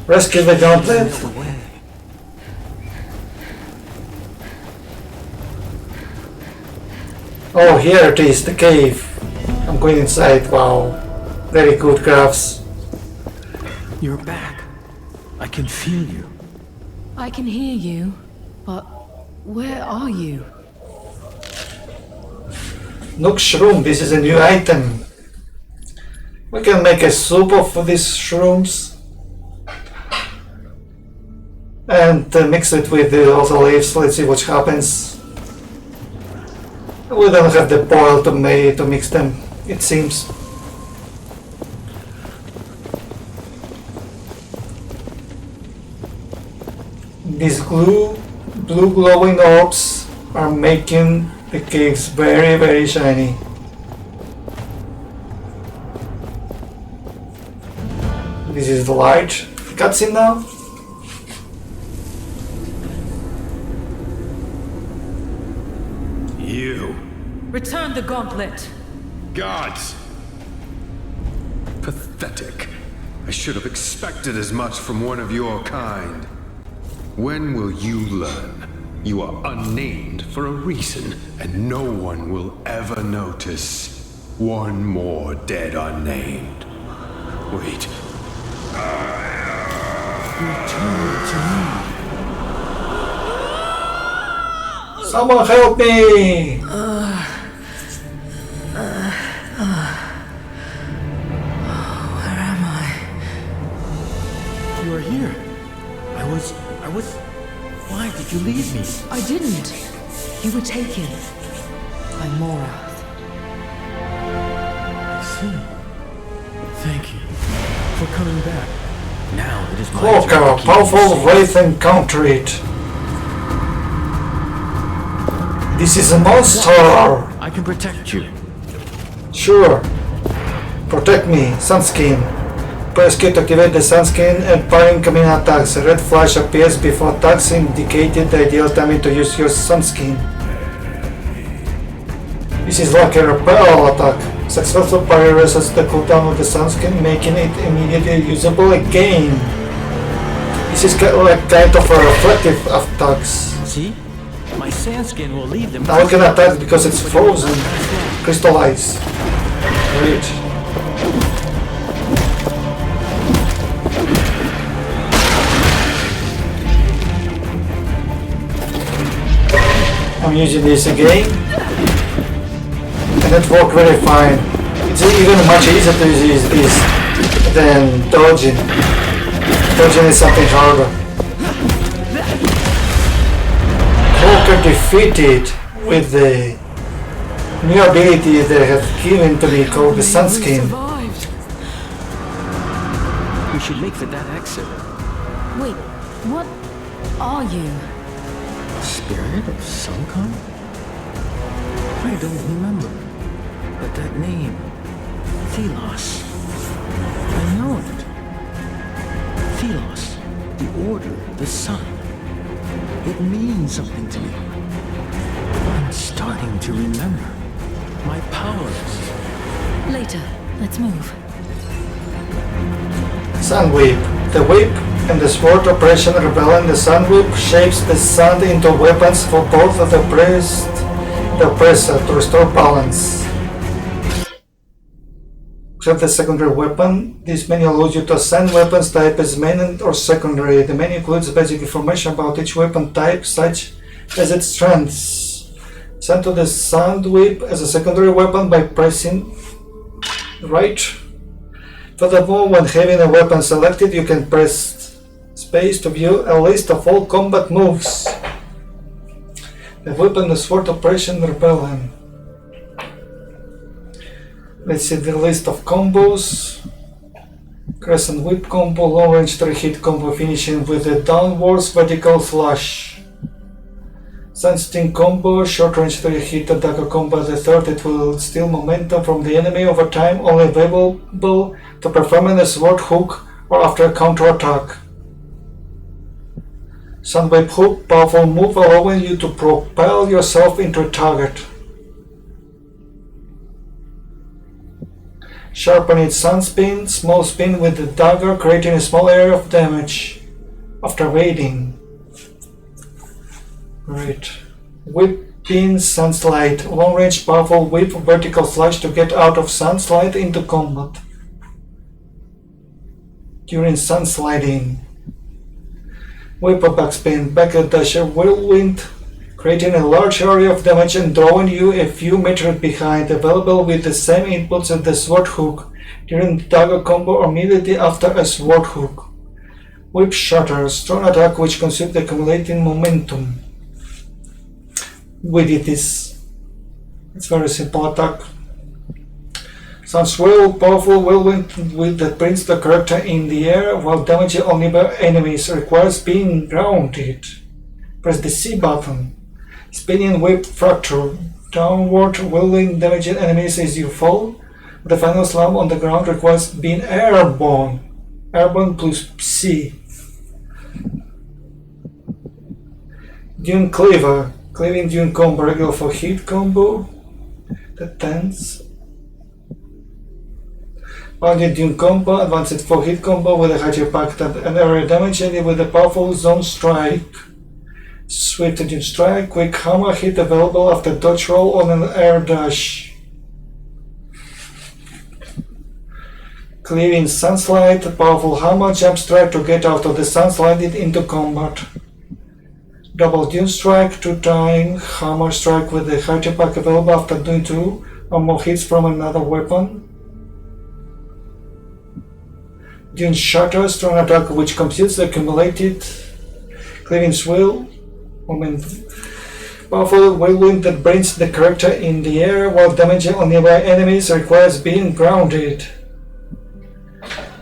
Rescue the gauntlet. Oh, here it is, the cave. I'm going inside. Wow, very good graphs. You're back. I can feel you. I can hear you, but where are you? Nook shroom. This is a new item. We can make a soup of these shrooms and mix it with the other leaves. Let's see what happens. We don't have the boil to mix them, it seems. These blue glowing orbs are making the caves very, very shiny. This is the large cutscene now. You. Return the gauntlet. Gods! Pathetic. I should have expected as much from one of your kind. When will you learn? You are unnamed for a reason, and no one will ever notice. One more dead unnamed. Wait. Return to me. Someone help me! Where am I? You are here. I was... Why did you leave me? I didn't. You were taken by Morath. I see. Thank you for coming back. Now it is my Cloaker, turn to keep powerful you safe. wraith encounter it. This is a monster! I can protect you. Sure. Protect me, Sunskin. Press Q to activate the Sunskin and fire incoming attacks. A red flash appears before attacks indicating the ideal timing to use your Sunskin. This is like a repel attack. Successful parry resets the cooldown of the Sunskin, making it immediately usable again. This is like kind of a reflective attacks. See? My sandskin will leave them. Now we can attack because it's frozen. Crystallize. Great. I'm using this again, and it worked very fine. It's even much easier to use this than dodging. Dodging is something harder. Cloaker defeated with the new ability they have given to me called the Sunskin. We should make for that exit. Wait, what are you? Spirit of some kind? I don't remember. But that name, Thelos. I know it. Thelos, the order, the sun. It means something to me. I'm starting to remember. My powers. Later, let's move. Sun Whip. The whip and the sword operation rebellion. The Sun Whip shapes the sand into weapons for both the oppressed and the oppressor to restore balance. Except the secondary weapon. This menu allows you to assign weapons type as main or secondary. The menu includes basic information about each weapon type, such as its strengths. Send to the Sand Whip as a secondary weapon by pressing right. Furthermore, when having a weapon selected, you can press space to view a list of all combat moves. The weapon, the sword operation rebellion. Let's see the list of combos. Crescent whip combo, long range 3-hit combo finishing with a downwards vertical slash. Sunsting combo, short range 3-hit dagger combo. The third, it will steal momentum from the enemy over time, only available to perform a sword hook or after a counter attack. Sunwave hook, powerful move allowing you to propel yourself into a target. Sharpen its sunspin, small spin with the dagger, creating a small area of damage after waiting. Great. Whip Pin Sunslide. Long-range powerful whip vertical slash to get out of Sunslide into combat. During Sunsliding. Whip a backspin. Backdasher Whirlwind. Creating a large area of damage and drawing you a few meters behind. Available with the same inputs as the Sword Hook. During the dagger combo or immediately after a Sword Hook. Whip Shatter. Strong attack which consumes the accumulating momentum. With it is it's very simple attack. Some swirl, powerful whirlwind that brings the character in the air while damaging all nearby enemies. Requires being grounded. Press the C button. Spinning whip fracture. Downward whirling damaging enemies as you fall. The final slam on the ground requires being airborne. Airborne plus C. Dune Cleaver. Cleaving Dune combo, regular for hit combo. The tense. Bounded Dune combo, advanced for hit combo with a higher pact and area damage, and with a powerful zone strike. Swift Dune strike, quick hammer hit available after dodge roll on an air dash. Cleaving Sunslide, powerful hammer jump strike to get out of the Sunslide into combat. Double Dune Strike, 2-time hammer strike with the high pack available after doing 2 or more hits from another weapon. Dune Shatter, strong attack which computes the accumulated cleaving swirl. Powerful whirlwind that brings the character in the air while damaging on nearby enemies. Requires being grounded.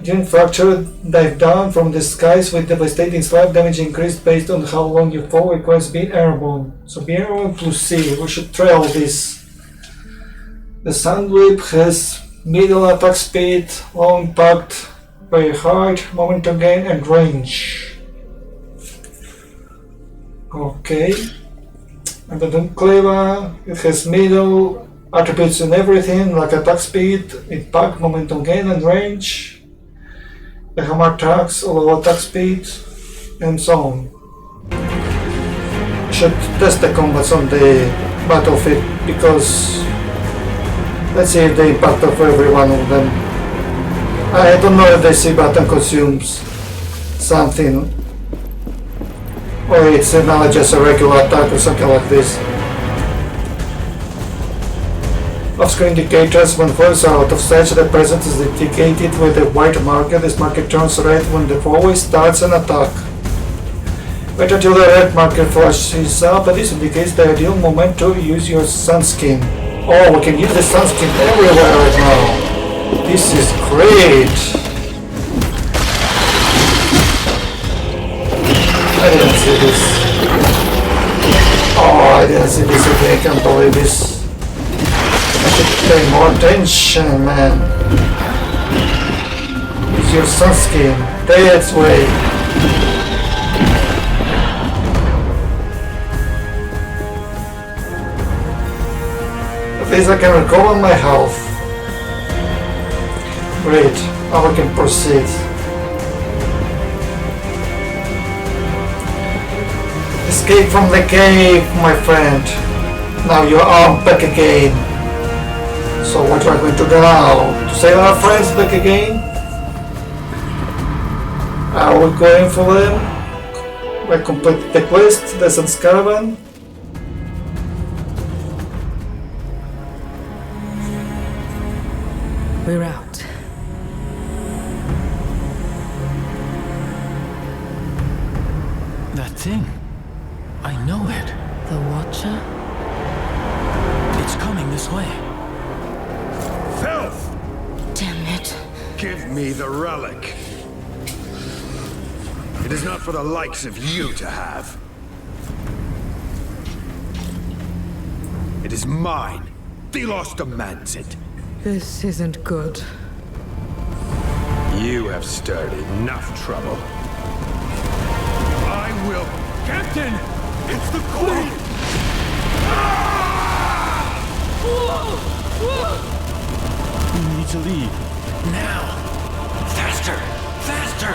Dune Fracture, dive down from the skies with devastating slap damage increased based on how long you fall. Requires being airborne. So be airborne plus C. We should trail this. The Sun Whip has middle attack speed, long impact, very hard, momentum gain and range. Okay. And the Dune Cleaver, it has middle attributes and everything like attack speed, impact, momentum gain and range. The hammer attacks, low attack speed, and so on. Should test the combats on the battlefield because let's see if the impact of every one of them. I don't know if the C button consumes something or it's not just a regular attack or something like this. Off-screen indicators when foes are out of sight, the presence is indicated with a white marker. This marker turns red when the foe starts an attack. Wait until the red marker flashes up, and this indicates the ideal moment to use your sunskin. Oh, we can use the sunskin everywhere right now. This is great. I didn't see this. Oh, I didn't see this. Okay, I can't believe this. I should pay more attention, man. Use your sunskin. That's way. At least I can recover my health. Great. Now we can proceed. Escape from the cave, my friend. Now you are back again. So what are we going to do now? To save our friends back again? Are we going for them? We complete the quest, the Sun's Caravan. We're out. That thing. I know it. The Watcher? It's coming this way. Filth! Damn it. Give me the relic. It is not for the likes of you to have. It is mine. Thelos demands it. This isn't good. You have stirred enough trouble. I will... Captain! It's the Queen! We need to leave. Now! Faster! Faster!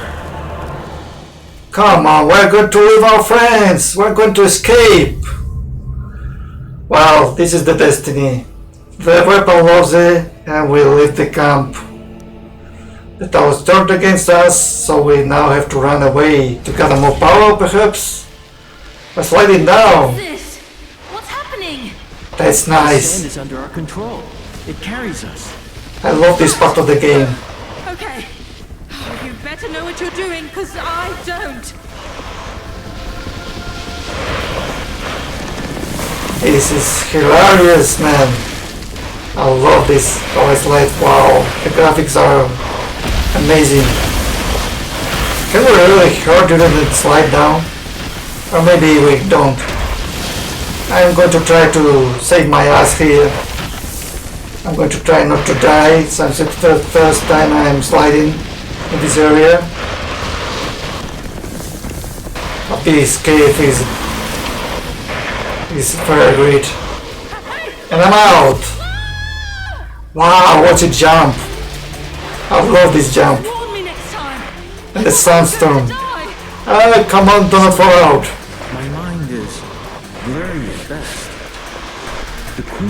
Come on, we're going to leave our friends! We're going to escape! Well, this is the destiny. The weapon loves it, and we leave the camp. The towers turned against us, so we now have to run away to gather more power, perhaps? We're sliding down. This? What's happening? That's The nice. sand is under our control. It carries us. I love this part of the game. Okay. You better know what you're doing, because I don't. This is hilarious, man. I love this tower slide. Wow, the graphics are amazing. Can we really hurt during the slide down? Or maybe we don't. I'm going to try to save my ass here. I'm going to try not to die since it's the first time I'm sliding in this area. But this cave is very great. And I'm out! Wow, watch it jump! I love this jump. And the sandstorm. Ah, come on, do not fall out. My mind is blurry at best.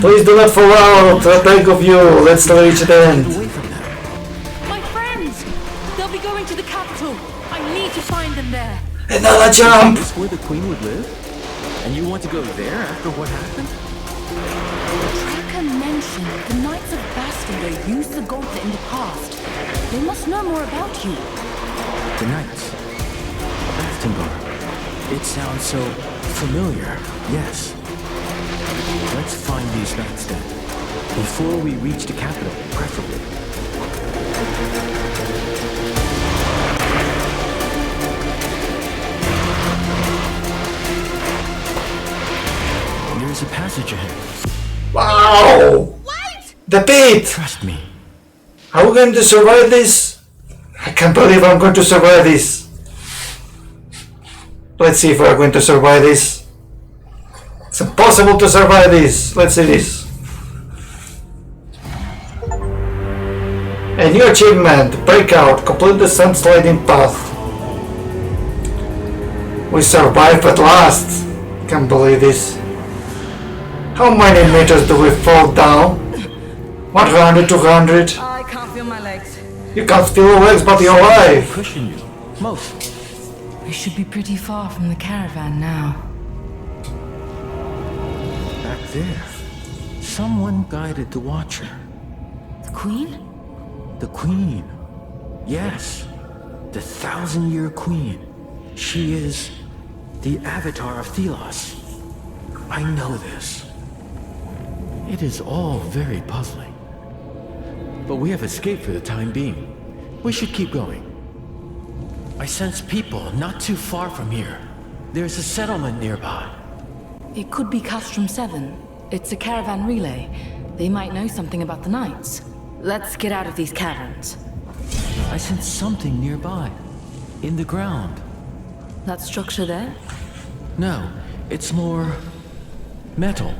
Please do not fall out, I beg of you. Let's reach the end. My friends! They'll be going to the capital. I need to find them there. Another jump! Is this where the queen would live? And you want to go there after what happened? Tracker mentioned the Knights of Bastingay used the gauntlet in the past. They must know more about you. The Knights. Bastingar. It sounds so familiar, yes. Let's find these knights then. Before we reach the capital, preferably. There's a passage ahead. Wow! The pit! Trust me. Are we going to survive this? I can't believe I'm going to survive this. Let's see if we're going to survive this. It's impossible to survive this. Let's see this. A new achievement. Breakout. Complete the sand sliding path. We survived at last. Can't believe this. How many meters do we fall down? 100, 200? I can't feel my legs. You can't feel your legs, but you're alive. Pushing you. Most. We should be pretty far from the caravan now. Back there. Someone guided the Watcher. The Queen? The Queen. Yes. The 1,000-year Queen. She is the avatar of Thelos. I know this. It is all very puzzling. But we have escaped for the time being. We should keep going. I sense people not too far from here. There's a settlement nearby. It could be Castrum 7. It's a caravan relay. They might know something about the Knights. Let's get out of these caverns. I sense something nearby. In the ground. That structure there? No, it's more metal.